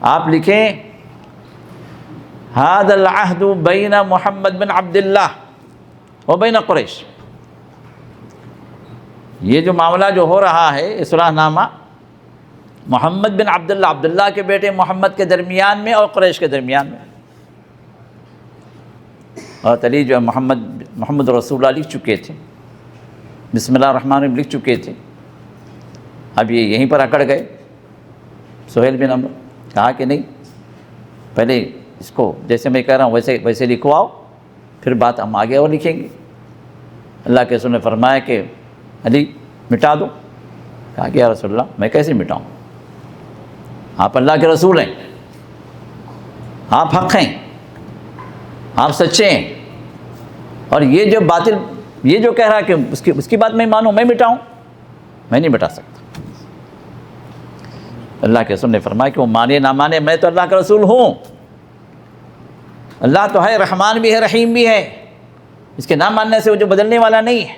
آپ لکھیں هذا العہد بین محمد بن عبد اللہ و بین قریش، یہ جو معاملہ جو ہو رہا ہے صلح نامہ محمد بن عبداللہ، عبداللہ کے بیٹے محمد کے درمیان میں اور قریش کے درمیان میں، اور علی جو ہے محمد رسول اللہ لکھ چکے تھے، بسم اللہ الرحمن الرحیم لکھ چکے تھے، اب یہ یہیں پر اکڑ گئے۔ سہیل بن عمرو کہا کہ نہیں، پہلے اس کو جیسے میں کہہ رہا ہوں ویسے لکھواؤ، پھر بات ہم آگے اور لکھیں گے۔ اللہ کے رسول نے فرمایا کہ علی مٹا دو۔ کہا کہ یا رسول اللہ میں کیسے مٹاؤں، آپ اللہ کے رسول ہیں، آپ حق ہیں، آپ سچے ہیں، اور یہ جو باطل یہ جو کہہ رہا ہے کہ اس کی بات میں مانوں، میں مٹاؤں، میں نہیں مٹا سکتا۔ اللہ کے رسول نے فرمایا کہ وہ مانے نہ مانے، میں تو اللہ کا رسول ہوں، اللہ تو ہے، رحمان بھی ہے، رحیم بھی ہے، اس کے نہ ماننے سے وہ جو بدلنے والا نہیں ہے،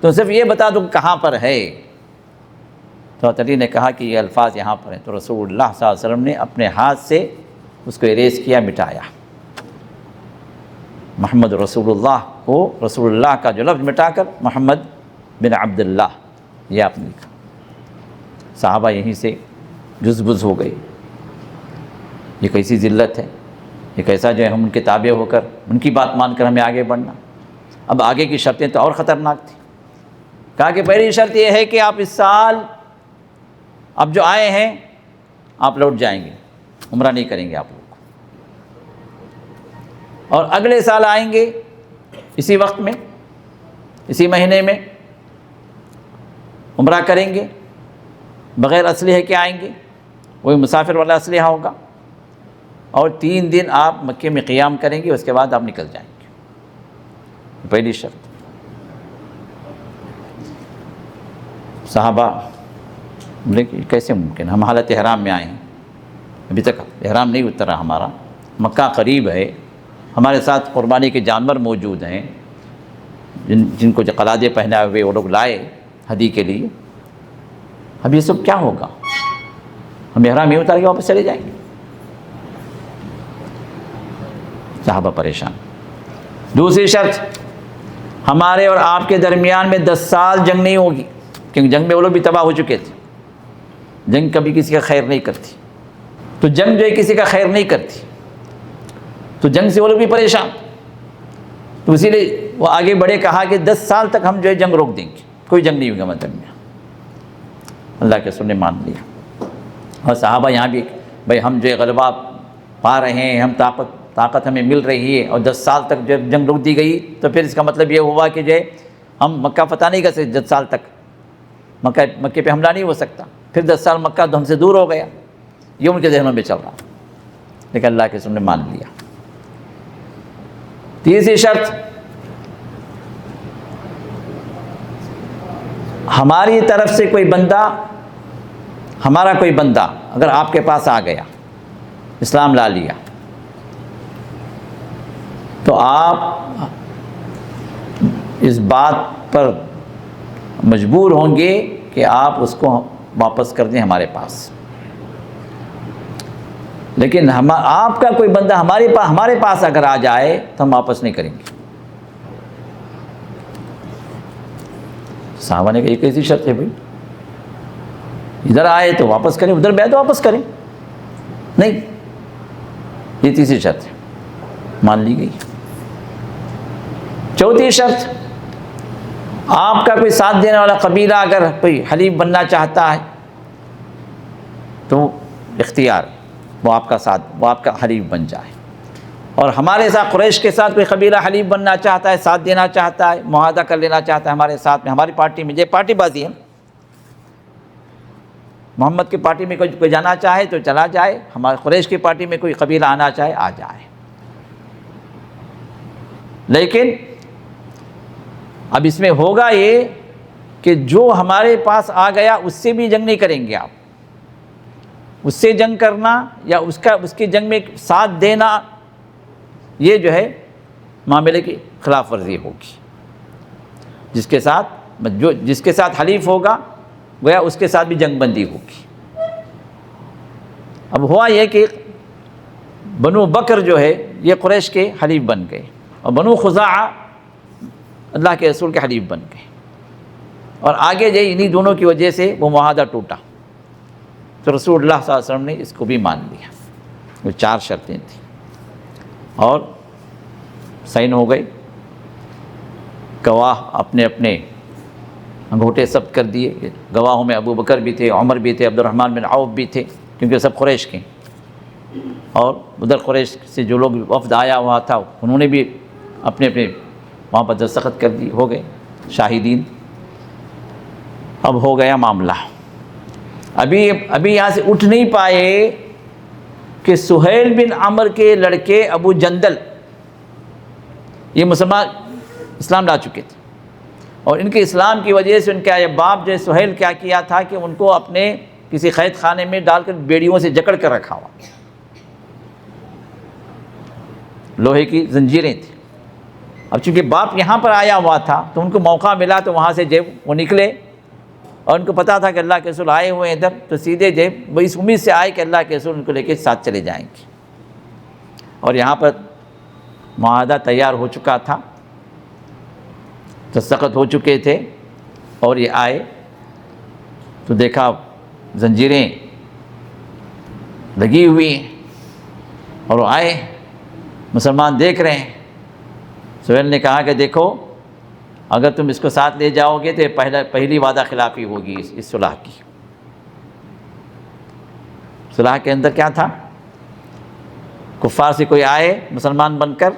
تو صرف یہ بتا دو کہاں پر ہے۔ تو علی نے کہا کہ یہ الفاظ یہاں پر ہیں، تو رسول اللہ صلی اللہ علیہ وسلم نے اپنے ہاتھ سے اس کو اریز کیا، مٹایا، محمد رسول اللہ کو رسول اللہ کا جو لفظ مٹا کر محمد بن عبداللہ یہ آپ نے لکھا۔ صحابہ یہیں سے جز بز ہو گئے، یہ کیسی ذلت ہے، یہ کیسا جو ہے ہم ان کے تابع ہو کر ان کی بات مان کر ہمیں آگے بڑھنا۔ اب آگے کی شرطیں تو اور خطرناک تھیں۔ کہا کہ پہلی شرط یہ ہے کہ آپ اس سال اب جو آئے ہیں آپ لوٹ جائیں گے، عمرہ نہیں کریں گے آپ لوگ، اور اگلے سال آئیں گے اسی وقت میں، اسی مہینے میں عمرہ کریں گے، بغیر اسلحے کے آئیں گے، وہی مسافر والا اسلحہ ہوگا، اور 3 دن آپ مکے میں قیام کریں گے، اس کے بعد آپ نکل جائیں گے۔ پہلی شرط۔ صحابہ بولے کہ کیسے ممکن، ہم حالت احرام میں آئے ہیں، ابھی تک احرام نہیں اترا ہمارا، مکہ قریب ہے، ہمارے ساتھ قربانی کے جانور موجود ہیں، جن کو جو قلادے پہنائے ہوئے وہ لوگ لائے ہدی کے لیے، اب یہ سب کیا ہوگا، ہم احرام نہیں اتار کے واپس چلے جائیں گے۔ صحابہ پریشان۔ دوسری شرط، ہمارے اور آپ کے درمیان میں 10 سال جنگ نہیں ہوگی، کیونکہ جنگ میں وہ لوگ بھی تباہ ہو چکے تھے، جنگ کبھی کسی کا خیر نہیں کرتی، تو جنگ جو ہے کسی کا خیر نہیں کرتی، تو جنگ سے وہ لوگ بھی پریشان، تو اسی لیے وہ آگے بڑھے، کہا کہ 10 سال تک ہم جو ہے جنگ روک دیں گے، کوئی جنگ نہیں ہوگا مدن میں۔ اللہ کے رسول نے مان لیا، اور صحابہ یہاں بھی بھائی ہم جو ہے غلبہ پا رہے ہیں، ہم طاقت ہمیں مل رہی ہے، اور 10 سال تک جب جنگ روک دی گئی تو پھر اس کا مطلب یہ ہوا کہ جو ہے ہم مکہ فتح نہیں کر سکتے، 10 سال تک مکے پہ حملہ نہیں ہو سکتا، پھر 10 سال مکہ تو ہم سے دور ہو گیا، یہ ان کے ذہنوں میں چل رہا، لیکن اللہ کے رسول نے مان لیا۔ تیسری شرط، ہماری طرف سے کوئی بندہ، ہمارا کوئی بندہ اگر آپ کے پاس آ گیا، اسلام لا لیا، تو آپ اس بات پر مجبور ہوں گے کہ آپ اس کو واپس کر دیں ہمارے پاس، لیکن آپ کا کوئی بندہ ہمارے پاس اگر آ جائے تو ہم واپس نہیں کریں گے۔ صحابہ نے کہا یہ کیسی شرط ہے بھائی، ادھر آئے تو واپس کریں، ادھر بیعت واپس کریں، نہیں، یہ تیسری شرط ہے، مان لی گئی۔ چوتھی شرط، آپ کا کوئی ساتھ دینے والا قبیلہ اگر کوئی حلیف بننا چاہتا ہے تو اختیار، وہ آپ کا ساتھ، وہ آپ کا حلیف بن جائے۔ اور ہمارے ساتھ قریش کے ساتھ کوئی قبیلہ حلیف بننا چاہتا ہے، ساتھ دینا چاہتا ہے، معاہدہ کر لینا چاہتا ہے ہمارے ساتھ میں، ہماری پارٹی میں، یہ پارٹی بازی ہے، محمد کی پارٹی میں کوئی جانا چاہے تو چلا جائے، ہمارے قریش کی پارٹی میں کوئی قبیلہ آنا چاہے آ جائے۔ لیکن اب اس میں ہوگا یہ کہ جو ہمارے پاس آ گیا اس سے بھی جنگ نہیں کریں گے آپ، اس سے جنگ کرنا یا اس کی جنگ میں ساتھ دینا، یہ جو ہے معاملے کی خلاف ورزی ہوگی۔ جس کے ساتھ حلیف ہوگا گویا اس کے ساتھ بھی جنگ بندی ہوگی۔ اب ہوا یہ کہ بنو بکر جو ہے یہ قریش کے حلیف بن گئے، اور بنو خزاعہ اللہ کے رسول کے حلیف بن گئے، اور آگے جو انہی دونوں کی وجہ سے وہ معاہدہ ٹوٹا، تو رسول اللہ صلی اللہ علیہ وسلم نے اس کو بھی مان لیا۔ وہ 4 شرطیں تھیں اور سائن ہو گئے، گواہ اپنے اپنے انگوٹھے ثبت کر دیے، گواہوں میں ابو بکر بھی تھے، عمر بھی تھے، عبد الرحمن بن عوف بھی تھے، کیونکہ سب قریش کے، اور ادھر قریش سے جو لوگ وفد آیا ہوا تھا انہوں نے بھی اپنے اپنے وہاں پر دستخط کر دی، ہو گئے شاہدین۔ اب ہو گیا معاملہ، ابھی یہاں سے اٹھ نہیں پائے کہ سہیل بن عمر کے لڑکے ابو جندل یہ مسلمان اسلام لا چکے تھے، اور ان کے اسلام کی وجہ سے ان کا یہ باپ جو سہیل کیا کیا تھا کہ ان کو اپنے کسی قید خانے میں ڈال کر بیڑیوں سے جکڑ کر رکھا ہوا، لوہے کی زنجیریں تھیں۔ اب چونکہ باپ یہاں پر آیا ہوا تھا تو ان کو موقع ملا تو وہاں سے وہ نکلے، اور ان کو پتا تھا کہ اللہ کے رسول آئے ہوئے ہیں ادھر، تو سیدھے وہ اس امید سے آئے کہ اللہ کے رسول ان کو لے کے ساتھ چلے جائیں گے، اور یہاں پر معاہدہ تیار ہو چکا تھا، دستخط ہو چکے تھے، اور یہ آئے تو دیکھا زنجیریں لگی ہوئی ہیں، اور وہ آئے، مسلمان دیکھ رہے ہیں۔ سہیل نے کہا کہ دیکھو اگر تم اس کو ساتھ لے جاؤ گے تو یہ پہلی وعدہ خلافی ہوگی اس صلح کی۔ صلح کے اندر کیا تھا؟ کفار سے کوئی آئے مسلمان بن کر،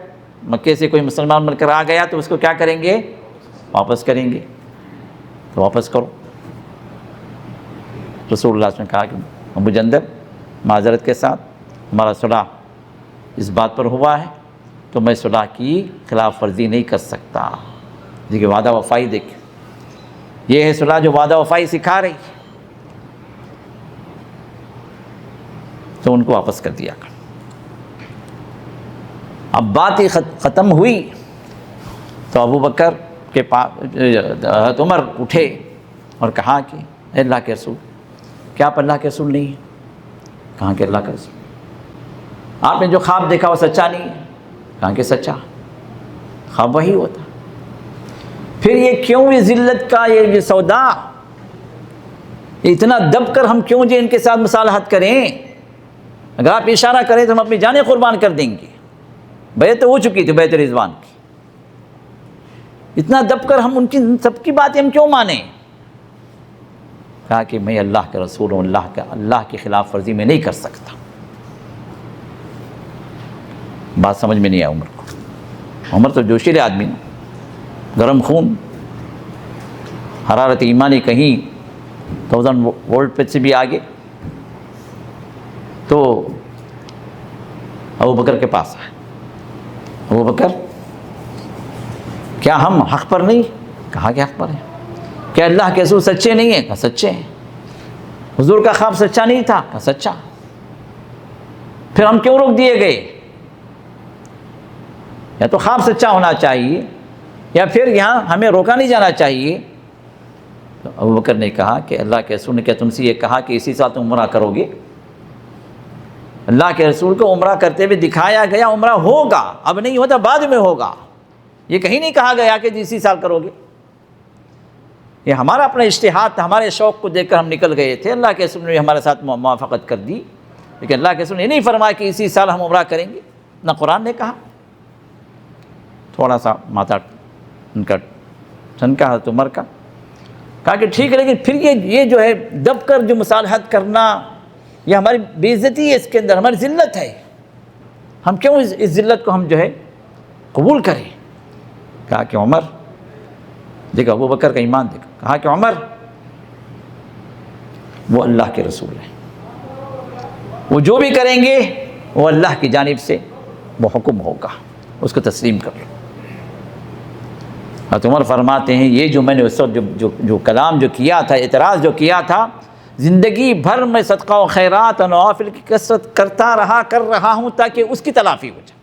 مکے سے کوئی مسلمان بن کر آ گیا تو اس کو کیا کریں گے؟ واپس کریں گے، تو واپس کرو۔ رسول اللہ صلی اللہ علیہ وسلم نے کہا کہ ابو جندل معذرت کے ساتھ ہمارا صلح اس بات پر ہوا ہے تو میں صلح کی خلاف ورزی نہیں کر سکتا۔ دیکھیے وعدہ وفائی، دیکھیں یہ ہے صلح جو وعدہ وفائی سکھا رہی ہے، تو ان کو واپس کر دیا۔ اب بات ہی ختم ہوئی تو ابو بکر کے پاس حضرت عمر اٹھے اور کہا کہ اے اللہ کے رسول، کیا آپ اللہ کے رسول نہیں ہیں؟ کہاں کہ اللہ کا رسول۔ آپ نے جو خواب دیکھا وہ سچا نہیں ہے؟ کہاں کہ سچا، خواب وہی ہوتا۔ پھر یہ کیوں یہ ذلت کا یہ سودا، اتنا دب کر ہم کیوں ان کے ساتھ مصالحت کریں؟ اگر آپ اشارہ کریں تو ہم اپنی جانیں قربان کر دیں گے۔ بیعت تو ہو چکی تھی، بیعت رضوان کی، اتنا دب کر ہم ان کی سب کی باتیں ہم کیوں مانیں؟ کہا کہ میں اللہ کا رسول ہوں، اللہ کی خلاف ورزی میں نہیں کر سکتا۔ بات سمجھ میں نہیں آئی عمر کو۔ عمر تو جوشیلے آدمی، گرم خون، حرارت ایمانی کہیں 1000 وولٹ پہ سے بھی آگے، تو ابو بکر کے پاس آئے۔ ابو بکر کیا ہم حق پر نہیں؟ کہا کہ حق پر ہیں۔ کیا اللہ کے رسول سچے نہیں ہیں؟ کہا سچے ہیں۔ حضور کا خواب سچا نہیں تھا؟ کہا سچا۔ پھر ہم کیوں روک دیے گئے؟ یا تو خواب سچا ہونا چاہیے یا پھر یہاں ہمیں روکا نہیں جانا چاہیے۔ تو ابو بکر نے کہا کہ اللہ کے رسول نے کیا تم سے یہ کہا کہ اسی سال تم عمرہ کرو گے؟ اللہ کے رسول کو عمرہ کرتے ہوئے دکھایا گیا، عمرہ ہوگا، اب نہیں ہوتا بعد میں ہوگا، یہ کہیں نہیں کہا گیا کہ اسی سال کرو گے۔ یہ ہمارا اپنا اجتہاد تھا، ہمارے شوق کو دیکھ کر ہم نکل گئے تھے، اللہ کے رسول نے ہمارے ساتھ موافقت کر دی، لیکن اللہ کے رسول نے یہ نہیں فرمایا کہ اسی سال ہم عمرہ کریں گے، نہ قرآن نے کہا۔ تھوڑا سا ماتھا ان کا ٹھنکا حضرت عمر کا، کہا کہ ٹھیک ہے، لیکن پھر یہ جو ہے دب کر جو مصالحت کرنا، یہ ہماری بے عزتی ہے، اس کے اندر ہماری ذلت ہے، ہم کیوں اس ذلت کو ہم جو ہے قبول کریں؟ کہا کہ عمر، دیکھا ابو بکر کا ایمان دیکھا، کہا کہ عمر وہ اللہ کے رسول ہیں، وہ جو بھی کریں گے وہ اللہ کی جانب سے وہ حکم ہوگا، اس کو تسلیم کر لو۔ حضرت عمر فرماتے ہیں یہ جو میں نے اس وقت جو کلام جو کیا تھا، اعتراض جو کیا تھا، زندگی بھر میں صدقہ و خیرات اور نوافل کی کثرت کر رہا ہوں تاکہ اس کی تلافی ہو جائے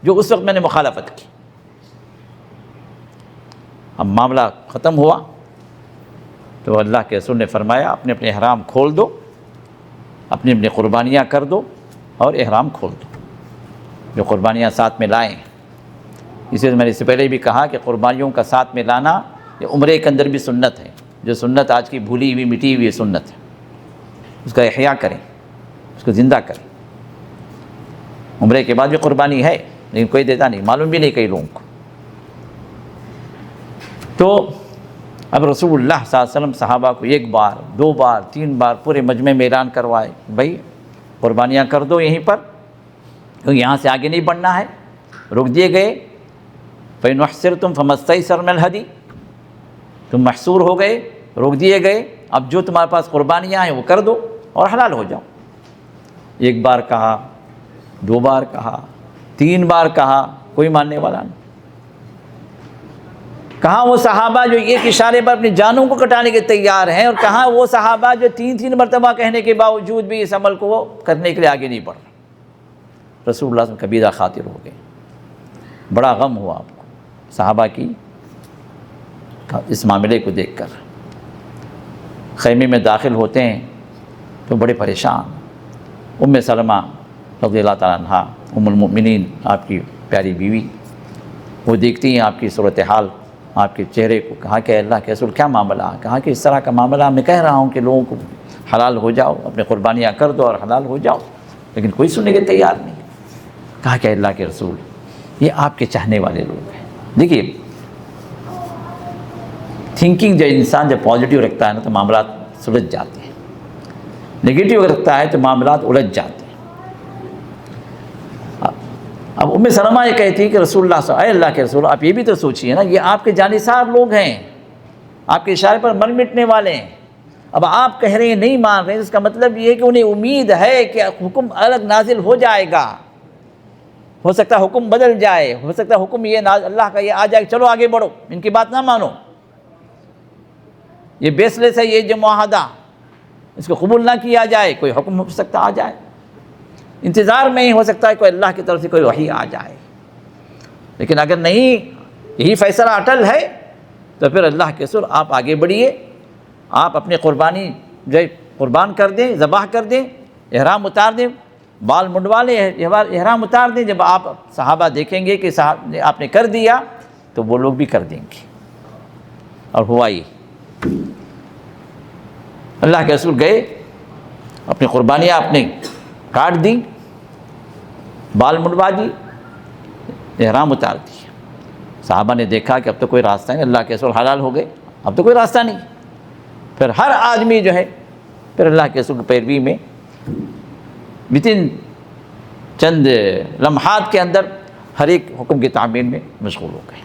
جو اس وقت میں نے مخالفت کی۔ اب معاملہ ختم ہوا تو اللہ کے رسول نے فرمایا اپنے اپنے احرام کھول دو، اپنی قربانیاں کر دو اور احرام کھول دو، جو قربانیاں ساتھ میں لائیں۔ اسی میں نے اس سے پہلے بھی کہا کہ قربانیوں کا ساتھ میں لانا یہ عمرے کے اندر بھی سنت ہے، جو سنت آج کی بھولی ہوئی مٹی ہوئی سنت ہے، اس کا احیاء کریں، اس کو زندہ کریں۔ عمرے کے بعد بھی قربانی ہے لیکن کوئی دیتا نہیں، معلوم بھی نہیں کئی لوگوں کو۔ تو اب رسول اللہ صلی اللہ علیہ وسلم صحابہ کو 1 بار 2 بار 3 بار پورے مجمع میں اعلان کروائے، بھائی قربانیاں کر دو یہیں پر، کیونکہ یہاں سے آگے نہیں بڑھنا ہے۔ رک دیے گئے، فَإِنْ أُحْصِرْتُمْ فَمَا اسْتَيْسَرَ مِنَ الْهَدْيِ، تم محصور ہو گئے، روک دیے گئے، اب جو تمہارے پاس قربانیاں ہیں وہ کر دو اور حلال ہو جاؤ۔ 1 بار کہا، 2 بار کہا، 3 بار کہا، کوئی ماننے والا نہیں۔ کہاں وہ صحابہ جو ایک اشارے پر اپنی جانوں کو کٹانے کے تیار ہیں، اور کہاں وہ صحابہ جو 3 مرتبہ کہنے کے باوجود بھی اس عمل کو وہ کرنے کے لیے آگے نہیں بڑھ رہے۔ رسول اللہ صلی اللہ علیہ وسلم کبیرہ خاطر ہو گئے، بڑا غم ہوا آپ کو صحابہ کی اس معاملے کو دیکھ کر۔ خیمے میں داخل ہوتے ہیں تو بڑے پریشان۔ ام سلمہ رضی اللہ تعالیٰ عنہا، ام المؤمنین، آپ کی پیاری بیوی، وہ دیکھتی ہیں آپ کی صورتحال، آپ کے چہرے کو، کہا کہ اللہ کے رسول کیا معاملہ؟ کہا کہ اس طرح کا معاملہ میں کہہ رہا ہوں کہ لوگوں کو حلال ہو جاؤ، اپنے قربانیاں کر دو اور حلال ہو جاؤ، لیکن کوئی سننے کے تیار نہیں۔ کہا کہ اللہ کے رسول یہ آپ کے چاہنے والے لوگ ہیں۔ دیکھیے تھنکنگ جو انسان جب پازیٹیو رکھتا ہے نا تو معاملات سلجھ جاتے ہیں، نگیٹیو رکھتا ہے تو معاملات الجھ جاتے ہیں۔ اب ام سلمہ یہ کہتی کہ رسول اللہ صلی اللہ کے رسول آپ یہ بھی تو سوچیے نا، یہ آپ کے جانثار لوگ ہیں، آپ کے اشارے پر مر مٹنے والے ہیں، اب آپ کہہ رہے ہیں نہیں مان رہے ہیں، اس کا مطلب یہ ہے کہ انہیں امید ہے کہ حکم الگ نازل ہو جائے گا، ہو سکتا ہے حکم بدل جائے، ہو سکتا ہے حکم یہ اللہ کا یہ آ جائے، چلو آگے بڑھو، ان کی بات نہ مانو، یہ بیس لیس ہے، یہ جو معاہدہ اس کو قبول نہ کیا جائے، کوئی حکم ہو سکتا آ جائے، انتظار میں ہی ہو سکتا ہے کوئی اللہ کی طرف سے کوئی وحی آ جائے۔ لیکن اگر نہیں یہی فیصلہ اٹل ہے تو پھر اللہ کے رسول آپ آگے بڑھیے، آپ اپنی قربانی جو ہے قربان کر دیں، ذبح کر دیں، احرام اتار دیں، بال منڈوا لیں، احرام اتار دیں۔ جب آپ صحابہ دیکھیں گے کہ آپ نے کر دیا تو وہ لوگ بھی کر دیں گے، اور ہوا یہ۔ اللہ کے رسول گئے، اپنی قربانیاں آپ نے کاٹ دی، بال منڈوا دی، احرام اتار دی۔ صحابہ نے دیکھا کہ اب تو کوئی راستہ نہیں، اللہ کے رسول حلال ہو گئے، اب تو کوئی راستہ نہیں۔ پھر ہر آدمی جو ہے پھر اللہ کے رسول کی پیروی میں within چند لمحات کے اندر ہر ایک حکم کی تعمیل میں مشغول ہو گئے۔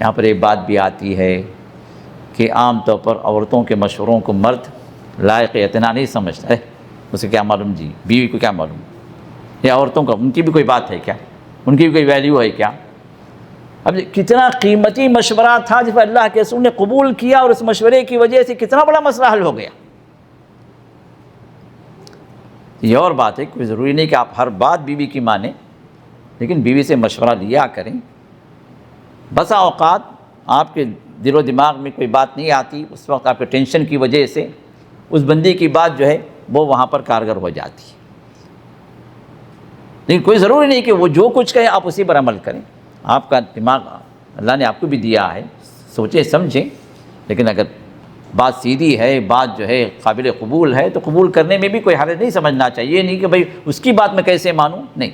یہاں پر ایک بات بھی آتی ہے کہ عام طور پر عورتوں کے مشوروں کو مرد لائق اعتنا نہیں سمجھتا ہے، اسے کیا معلوم جی، بیوی کو کیا معلوم، یا عورتوں کا ان کی بھی کوئی بات ہے کیا، ان کی بھی کوئی ویلیو ہے کیا؟ اب کتنا قیمتی مشورہ تھا جس پر اللہ کے رسول نے قبول کیا، اور اس مشورے کی وجہ سے کتنا بڑا مسئلہ حل ہو گیا۔ یہ اور بات ہے، کوئی ضروری نہیں کہ آپ ہر بات بیوی کی مانیں، لیکن بیوی سے مشورہ لیا کریں۔ بسا اوقات آپ کے دل و دماغ میں کوئی بات نہیں آتی، اس وقت آپ کے ٹینشن کی وجہ سے اس بندی کی بات جو ہے وہ وہاں پر کارگر ہو جاتی ہے۔ لیکن کوئی ضروری نہیں کہ وہ جو کچھ کہے آپ اسی پر عمل کریں۔ آپ کا دماغ اللہ نے آپ کو بھی دیا ہے، سوچیں سمجھیں، لیکن اگر بات سیدھی ہے، بات جو ہے قابل قبول ہے، تو قبول کرنے میں بھی کوئی حرج نہیں سمجھنا چاہیے. یہ نہیں کہ بھئی اس کی بات میں کیسے مانوں، نہیں.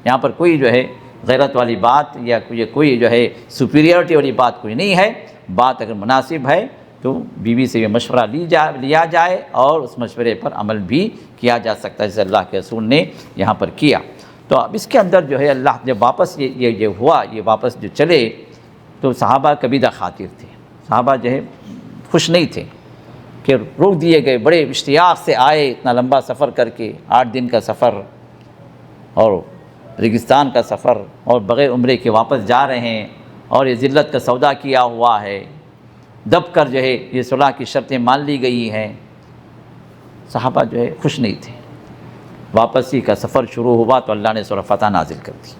یہاں پر کوئی جو ہے غیرت والی بات یا کوئی جو ہے سپیریورٹی والی بات کوئی نہیں ہے. بات اگر مناسب ہے تو بیوی سے یہ مشورہ لیا جائے اور اس مشورے پر عمل بھی کیا جا سکتا ہے، جیسے اللہ کے رسول نے یہاں پر کیا. تو اب اس کے اندر جو ہے اللہ جب واپس یہ ہوا، یہ واپس جو چلے، تو صحابہ کبیدہ خاطر تھے. صحابہ جو ہے خوش نہیں تھے کہ روک دیے گئے. بڑے اشتیاق سے آئے، اتنا لمبا سفر کر کے، 8 دن کا سفر اور ریگستان کا سفر، اور بغیر عمرے کے واپس جا رہے ہیں، اور یہ ذلت کا سودا کیا ہوا ہے، دب کر جو ہے یہ صلح کی شرطیں مان لی گئی ہیں. صحابہ جو ہے خوش نہیں تھے. واپسی کا سفر شروع ہوا تو اللہ نے سورہ فتح نازل کر دی،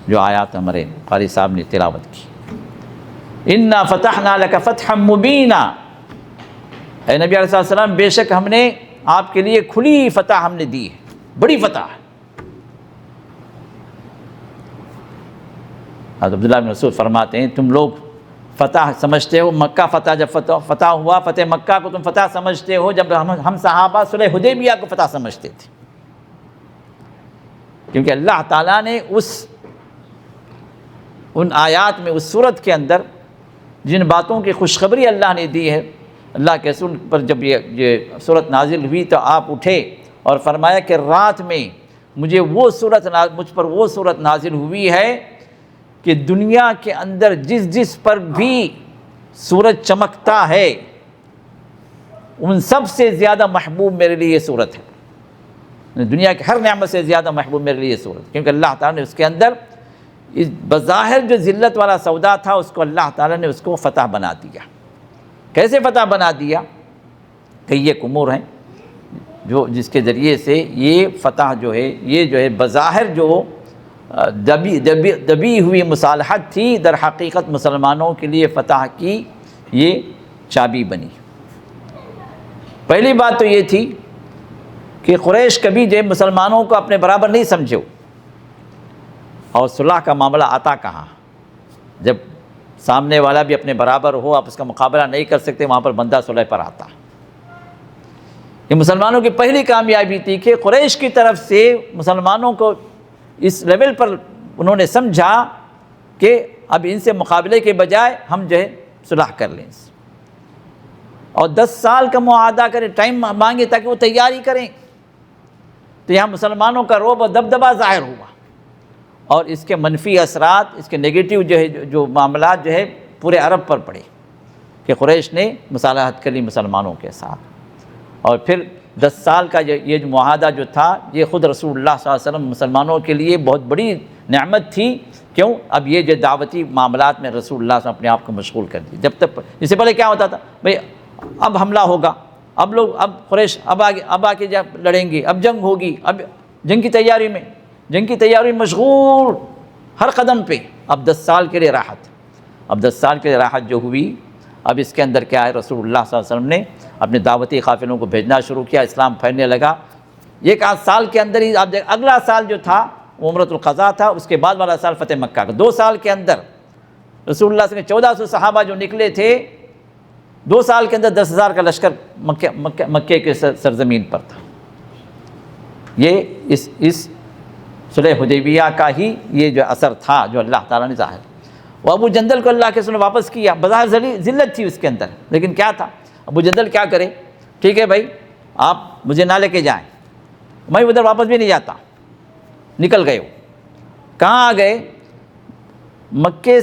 جو آیات ہمارے قاری صاحب نے تلاوت کی. اِنَّا فَتَحْنَا لَكَ فَتْحًا مُبِينًا، اے نبی علیہ السلام بے شک ہم نے آپ کے لیے کھلی فتح ہم نے دی ہے، بڑی فتح ہے. حضرت عبداللہ بن مسعود فرماتے ہیں تم لوگ فتح سمجھتے ہو، مکہ فتح جب فتح ہوا، فتح مکہ کو تم فتح سمجھتے ہو، جب ہم صحابہ صلح حدیبیہ کو فتح سمجھتے تھے. کیونکہ اللہ تعالیٰ نے ان آیات میں، اس صورت کے اندر جن باتوں کی خوشخبری اللہ نے دی ہے، اللہ کے رسول پر جب یہ صورت نازل ہوئی تو آپ اٹھے اور فرمایا کہ رات میں مجھ پر وہ صورت نازل ہوئی ہے کہ دنیا کے اندر جس پر بھی سورج چمکتا ہے ان سب سے زیادہ محبوب میرے لیے یہ صورت ہے. دنیا کی ہر نعمت سے زیادہ محبوب میرے لیے یہ صورت، کیونکہ اللہ تعالیٰ نے اس کے اندر بظاہر جو ذلت والا سودا تھا اس کو اللہ تعالیٰ نے اس کو فتح بنا دیا. کیسے فتح بنا دیا؟ کئی ایک امور ہیں جس کے ذریعے سے یہ فتح جو ہے بظاہر جو دبی ہوئی مصالحت تھی، در حقیقت مسلمانوں کے لیے فتح کی یہ چابی بنی. پہلی بات تو یہ تھی کہ قریش کبھی جو مسلمانوں کو اپنے برابر نہیں سمجھو، اور صلح کا معاملہ آتا کہاں؟ جب سامنے والا بھی اپنے برابر ہو، آپ اس کا مقابلہ نہیں کر سکتے، وہاں پر بندہ صلح پر آتا. یہ مسلمانوں کی پہلی کامیابی تھی کہ قریش کی طرف سے مسلمانوں کو اس لیول پر انہوں نے سمجھا کہ اب ان سے مقابلے کے بجائے ہم جو ہے صلح کر لیں، اور 10 سال کا معاہدہ کریں، ٹائم مانگے تاکہ وہ تیاری کریں. تو یہاں مسلمانوں کا رعب و دبدبہ ظاہر ہوا، اور اس کے منفی اثرات، اس کے نیگیٹو جو معاملات جو ہے پورے عرب پر پڑے کہ قریش نے مصالحت کر لی مسلمانوں کے ساتھ. اور پھر 10 سال کا یہ جو معاہدہ جو تھا، یہ خود رسول اللہ صلی اللہ علیہ وسلم مسلمانوں کے لیے بہت بڑی نعمت تھی. کیوں؟ اب یہ جو دعوتی معاملات میں رسول اللہ صلی اللہ علیہ وسلم اپنے آپ کو مشغول کر دی. جب تک اس سے پہلے کیا ہوتا تھا، بھئی اب حملہ ہوگا، اب قریش اب آ کے لڑیں گے، اب جنگ ہوگی، اب جنگ کی تیاری مشغول ہر قدم پہ. اب 10 سال کے لیے راحت جو ہوئی، اب اس کے اندر کیا ہے، رسول اللہ صلی اللہ علیہ وسلم نے اپنے دعوتی قافلوں کو بھیجنا شروع کیا، اسلام پھیلنے لگا. 1 سال کے اندر ہی آپ اگلا سال جو تھا وہ عمرۃ القضاء تھا، اس کے بعد والا سال فتح مکہ کا. 2 سال کے اندر رسول اللہ صلی اللہ علیہ وسلم 1400 صحابہ جو نکلے تھے، 2 سال کے اندر 10,000 کا لشکر مکے کے سرزمین پر تھا. یہ اس صلح حدیبیہ کا ہی یہ جو اثر تھا جو اللہ تعالیٰ نے ظاہر. وہ ابو جندل کو اللہ کے رسول نے واپس کیا، بظاہر ذلت تھی اس کے اندر، لیکن کیا تھا، ابو جندل کیا کرے، ٹھیک ہے بھائی آپ مجھے نہ لے کے جائیں، میں ادھر واپس بھی نہیں جاتا. نکل گئے. وہ کہاں آ گئے؟ مکے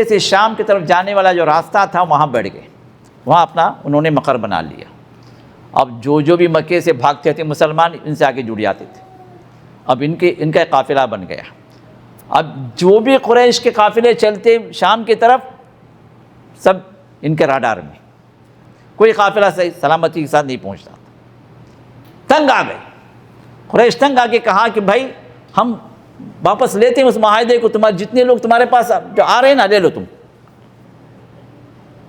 سے شام کی طرف جانے والا جو راستہ تھا وہاں بیٹھ گئے. وہاں اپنا انہوں نے مقر بنا لیا. اب جو بھی مکے سے بھاگتے تھے مسلمان، ان سے آگے جڑ جاتے تھے. اب ان کا قافلہ بن گیا. اب جو بھی قریش کے قافلے چلتے شام کی طرف، سب ان کے راڈار میں، کوئی قافلہ صحیح سلامتی کے ساتھ نہیں پہنچتا تھا. تنگ آ گئے. قریش تنگ آ کے کہا کہ بھائی ہم واپس لیتے ہیں اس معاہدے کو، جتنے لوگ تمہارے پاس جو آ رہے ہیں نا لے لو، تم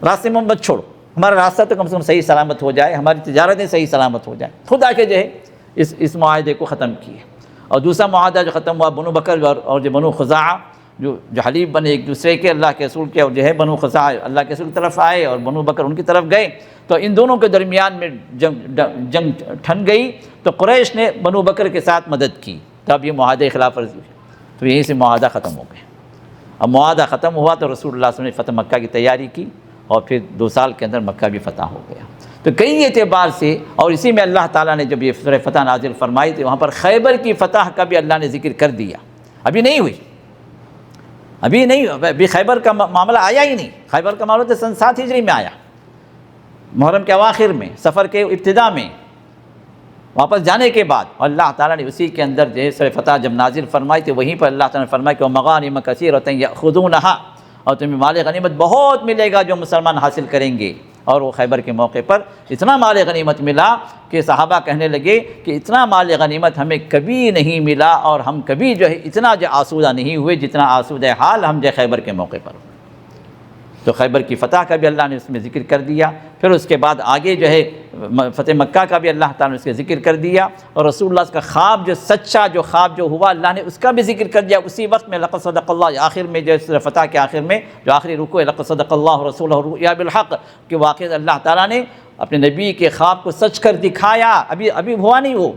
راستے میں مت چھوڑو، ہمارا راستہ تو کم سے کم صحیح سلامت ہو جائے، ہماری تجارتیں صحیح سلامت ہو جائیں. خود آ کے جو ہے اس معاہدے کو ختم کیے. اور دوسرا معاہدہ جو ختم ہوا بنو بکر اور جو بنو خزاعہ، جو حلیف بنے ایک دوسرے کے، اللہ کے رسول کے، اور جو ہے بنو خزاع اللہ کے رسول کی طرف آئے اور بنو بکر ان کی طرف گئے، تو ان دونوں کے درمیان میں جنگ ٹھن گئی، تو قریش نے بنو بکر کے ساتھ مدد کی، تب یہ معاہدہ خلاف ورزی، تو یہیں سے معاہدہ ختم ہو گیا۔ اب معاہدہ ختم ہوا تو رسول اللہ صلی اللہ علیہ وسلم نے فتح مکہ کی تیاری کی، اور پھر 2 سال کے اندر مکہ بھی فتح ہو گیا۔ تو کئی اعتبار سے، اور اسی میں اللہ تعالیٰ نے جب یہ سورہ فتح نازل فرمائی تھی، وہاں پر خیبر کی فتح کا بھی اللہ نے ذکر کر دیا، ابھی نہیں ہوئی، ابھی خیبر کا معاملہ آیا ہی نہیں۔ خیبر کا معاملہ تو سن 7 ہجری میں آیا، محرم کے اواخر میں، سفر کے ابتدا میں، واپس جانے کے بعد، اور اللہ تعالیٰ نے اسی کے اندر جو سورہ فتح جب نازل فرمائی تھی، وہیں پر اللہ تعالیٰ نے فرمایا کہ وَمَغَانِمَ كَثِيرَةً يَأْخُذُونَهَا، اور تمہیں مال غنیمت بہت ملے گا جو مسلمان حاصل کریں گے۔ اور وہ خیبر کے موقع پر اتنا مال غنیمت ملا کہ صحابہ کہنے لگے کہ اتنا مال غنیمت ہمیں کبھی نہیں ملا، اور ہم کبھی جو ہے اتنا جو آسودہ نہیں ہوئے جتنا آسودہ حال ہم جو خیبر کے موقع پر۔ تو خیبر کی فتح کا بھی اللہ نے اس میں ذکر کر دیا، پھر اس کے بعد آگے جو ہے فتح مکہ کا بھی اللہ تعالیٰ نے اس کا ذکر کر دیا، اور رسول اللہ کا خواب جو سچا جو خواب جو ہوا اللہ نے اس کا بھی ذکر کر دیا اسی وقت میں۔ لقد صدق اللہ، آخر میں جو سورہ فتح کے آخر میں جو آخری رکوع ہے، لقد صدق اللہ رسولہ الرؤیا بالحق، کہ واقعی اللہ تعالیٰ نے اپنے نبی کے خواب کو سچ کر دکھایا۔ ابھی ہوا نہیں، وہ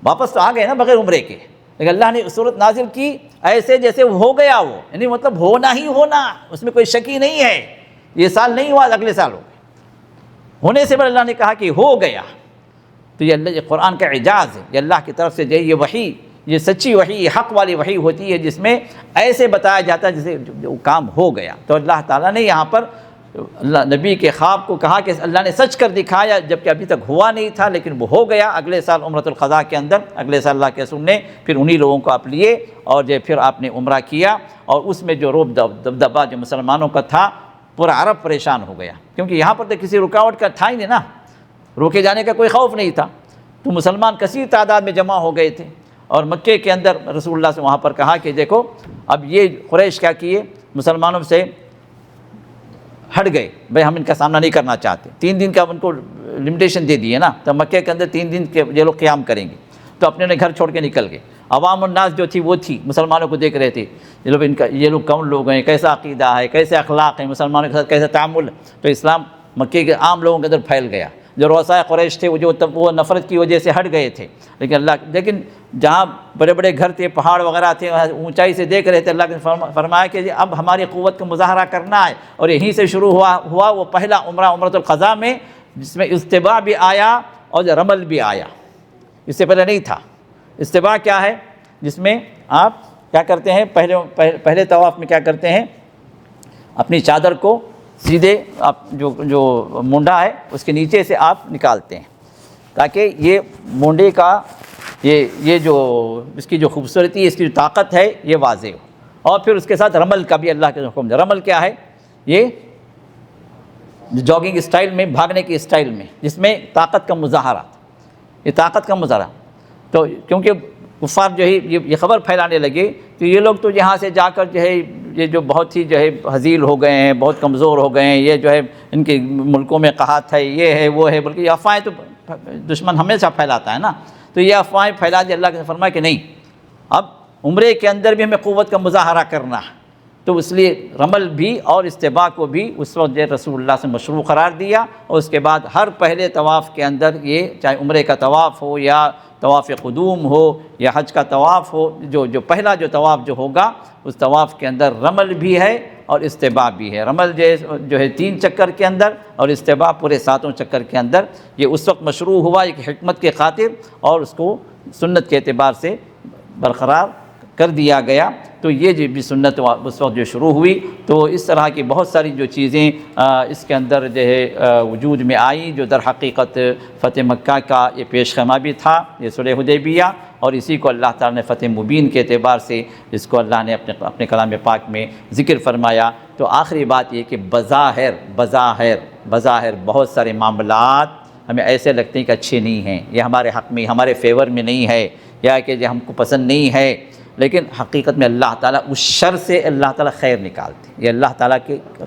واپس تو آ گئے نا بغیر عمرے کے، لیکن اللہ نے صورت نازل کی ایسے جیسے ہو گیا وہ، یعنی مطلب ہونا ہی ہونا، اس میں کوئی شک ہی نہیں ہے۔ یہ سال نہیں ہوا، اگلے سال ہو گیا، ہونے سے بعد اللہ نے کہا کہ ہو گیا۔ تو یہ قرآن کا اعجاز ہے، یہ اللہ کی طرف سے جو یہ وحی، یہ سچی وحی، یہ حق والی وحی ہوتی ہے جس میں ایسے بتایا جاتا ہے جیسے جو کام ہو گیا۔ تو اللہ تعالیٰ نے یہاں پر اللہ نبی کے خواب کو کہا کہ اللہ نے سچ کر دکھایا، جبکہ ابھی تک ہوا نہیں تھا لیکن وہ ہو گیا۔ اگلے سال عمرۃ القضاء کے اندر، اگلے سال اللہ کے رسول نے پھر انہی لوگوں کو آپ لیے، اور جو پھر آپ نے عمرہ کیا، اور اس میں جو روب دبدبہ جو مسلمانوں کا تھا، پورا عرب پریشان ہو گیا، کیونکہ یہاں پر تو کسی رکاوٹ کا تھا ہی نہیں نا، روکے جانے کا کوئی خوف نہیں تھا۔ تو مسلمان کثیر تعداد میں جمع ہو گئے تھے، اور مکے کے اندر رسول اللہ سے وہاں پر کہا کہ دیکھو اب یہ قریش کیا کیے، مسلمانوں سے ہٹ گئے، بھئی ہم ان کا سامنا نہیں کرنا چاہتے، 3 دن کا ان کو لمیٹیشن دے دیے نا، تو مکے کے اندر 3 دن کے یہ لوگ قیام کریں گے، تو اپنے گھر چھوڑ کے نکل گئے۔ عوام الناس جو تھی وہ تھی، مسلمانوں کو دیکھ رہے تھے، یہ لوگ کون لوگ ہیں، کیسا عقیدہ ہے، کیسے اخلاق ہیں، مسلمانوں کے ساتھ کیسا تعامل۔ تو اسلام مکے کے عام لوگوں کے اندر پھیل گیا۔ جو رؤسائے قریش تھے وہ نفرت کی وجہ سے ہٹ گئے تھے، لیکن جہاں بڑے بڑے گھر تھے، پہاڑ وغیرہ تھے، اونچائی سے دیکھ رہے تھے، اللہ نے فرمایا کہ اب ہماری قوت کا مظاہرہ کرنا ہے، اور یہیں سے شروع ہوا وہ پہلا عمرہ، عمرۃ القضاء میں، جس میں استباع بھی آیا اور رمل بھی آیا، اس سے پہلے نہیں تھا۔ استباع کیا ہے؟ جس میں آپ کیا کرتے ہیں، پہلے طواف میں کیا کرتے ہیں، اپنی چادر کو سیدھے آپ جو مونڈا ہے اس کے نیچے سے آپ نکالتے ہیں، تاکہ یہ مونڈے کا یہ جو اس کی جو خوبصورتی ہے، اس کی جو طاقت ہے، یہ واضح ہو۔ اور پھر اس کے ساتھ رمل کا بھی اللہ کے حکم ہے۔ رمل کیا ہے؟ یہ جاگنگ اسٹائل میں، بھاگنے کی اسٹائل میں، جس میں طاقت کا مظاہرہ، یہ طاقت کا مظاہرہ۔ تو کیونکہ کفار جو ہے یہ خبر پھیلانے لگے، تو یہ لوگ تو یہاں سے جا کر جو ہے یہ جو بہت ہی جو ہے ہزیل ہو گئے ہیں، بہت کمزور ہو گئے ہیں، یہ جو ہے ان کے ملکوں میں قحط ہے، یہ ہے وہ ہے، بلکہ یہ افواہیں تو دشمن ہمیشہ پھیلاتا ہے نا، تو یہ افواہیں پھیلا دی۔ اللہ نے فرمایا کہ نہیں، اب عمرے کے اندر بھی ہمیں قوت کا مظاہرہ کرنا ہے، تو اس لیے رمل بھی اور استباع کو بھی اس وقت رسول اللہ سے مشروع قرار دیا، اور اس کے بعد ہر پہلے طواف کے اندر، یہ چاہے عمرے کا طواف ہو یا طواف قدوم ہو یا حج کا طواف ہو، جو پہلا جو طواف جو ہوگا اس طواف کے اندر رمل بھی ہے اور استباع بھی ہے۔ رمل جو ہے 3 چکر کے اندر، اور استباع پورے 7 چکر کے اندر۔ یہ اس وقت مشروع ہوا ایک حکمت کے خاطر، اور اس کو سنت کے اعتبار سے برقرار کر دیا گیا۔ تو یہ جو بھی سنت اس وقت جو شروع ہوئی، تو اس طرح کی بہت ساری جو چیزیں اس کے اندر جو ہے وجود میں آئیں، جو در حقیقت فتح مکہ کا یہ پیش خیمہ بھی تھا، یہ صلح حدیبیہ، اور اسی کو اللہ تعالیٰ نے فتح مبین کے اعتبار سے اس کو اللہ نے اپنے کلام پاک میں ذکر فرمایا۔ تو آخری بات یہ کہ بظاہر بہت سارے معاملات ہمیں ایسے لگتے ہیں کہ اچھے نہیں ہیں، یہ ہمارے حق میں، ہمارے فیور میں نہیں ہے، یا کہ جو ہم کو پسند نہیں ہے، لیکن حقیقت میں اللہ تعالیٰ اس شر سے اللہ تعالیٰ خیر نکالتے ہیں۔ یہ اللہ تعالیٰ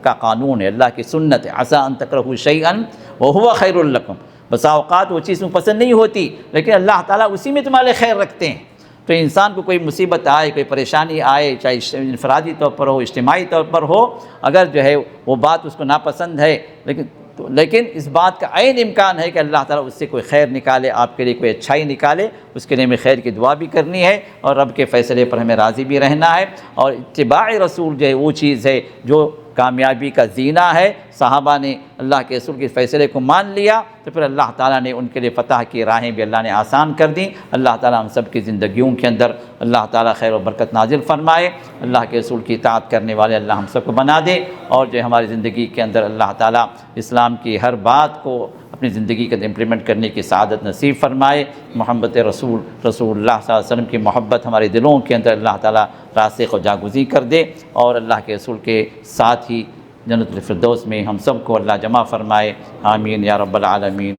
کا قانون ہے، اللہ کی سنت ہے۔ عسیٰ ان تکرہوا شیئا وہو خیر لکم، بسا اوقات وہ چیز تمہیں پسند نہیں ہوتی، لیکن اللہ تعالیٰ اسی میں تمہارے خیر رکھتے ہیں۔ تو انسان کو کوئی مصیبت آئے، کوئی پریشانی آئے، چاہے انفرادی طور پر ہو، اجتماعی طور پر ہو، اگر جو ہے وہ بات اس کو ناپسند ہے، لیکن اس بات کا عین امکان ہے کہ اللہ تعالیٰ اس سے کوئی خیر نکالے، آپ کے لیے کوئی اچھائی نکالے، اس کے لیے ہمیں خیر کی دعا بھی کرنی ہے اور رب کے فیصلے پر ہمیں راضی بھی رہنا ہے۔ اور اتباع رسول جو ہے وہ چیز ہے جو کامیابی کا زینہ ہے۔ صحابہ نے اللہ کے رسول کے فیصلے کو مان لیا تو پھر اللہ تعالیٰ نے ان کے لیے فتح کی راہیں بھی اللہ نے آسان کر دیں۔ اللہ تعالیٰ ہم سب کی زندگیوں کے اندر اللہ تعالیٰ خیر و برکت نازل فرمائے، اللہ کے رسول کی اطاعت کرنے والے اللہ ہم سب کو بنا دے، اور جو ہماری زندگی کے اندر اللہ تعالیٰ اسلام کی ہر بات کو اپنی زندگی کے اندر امپلیمنٹ کرنے کی سعادت نصیب فرمائے۔ محبت رسول اللہ صلی اللہ علیہ وسلم کی محبت ہمارے دلوں کے اندر اللہ تعالیٰ راسخ و جاگزی کر دے، اور اللہ کے رسول کے ساتھ ہی جنت الفردوس میں ہم سب کو اللہ جمع فرمائے، آمین یا رب العالمین۔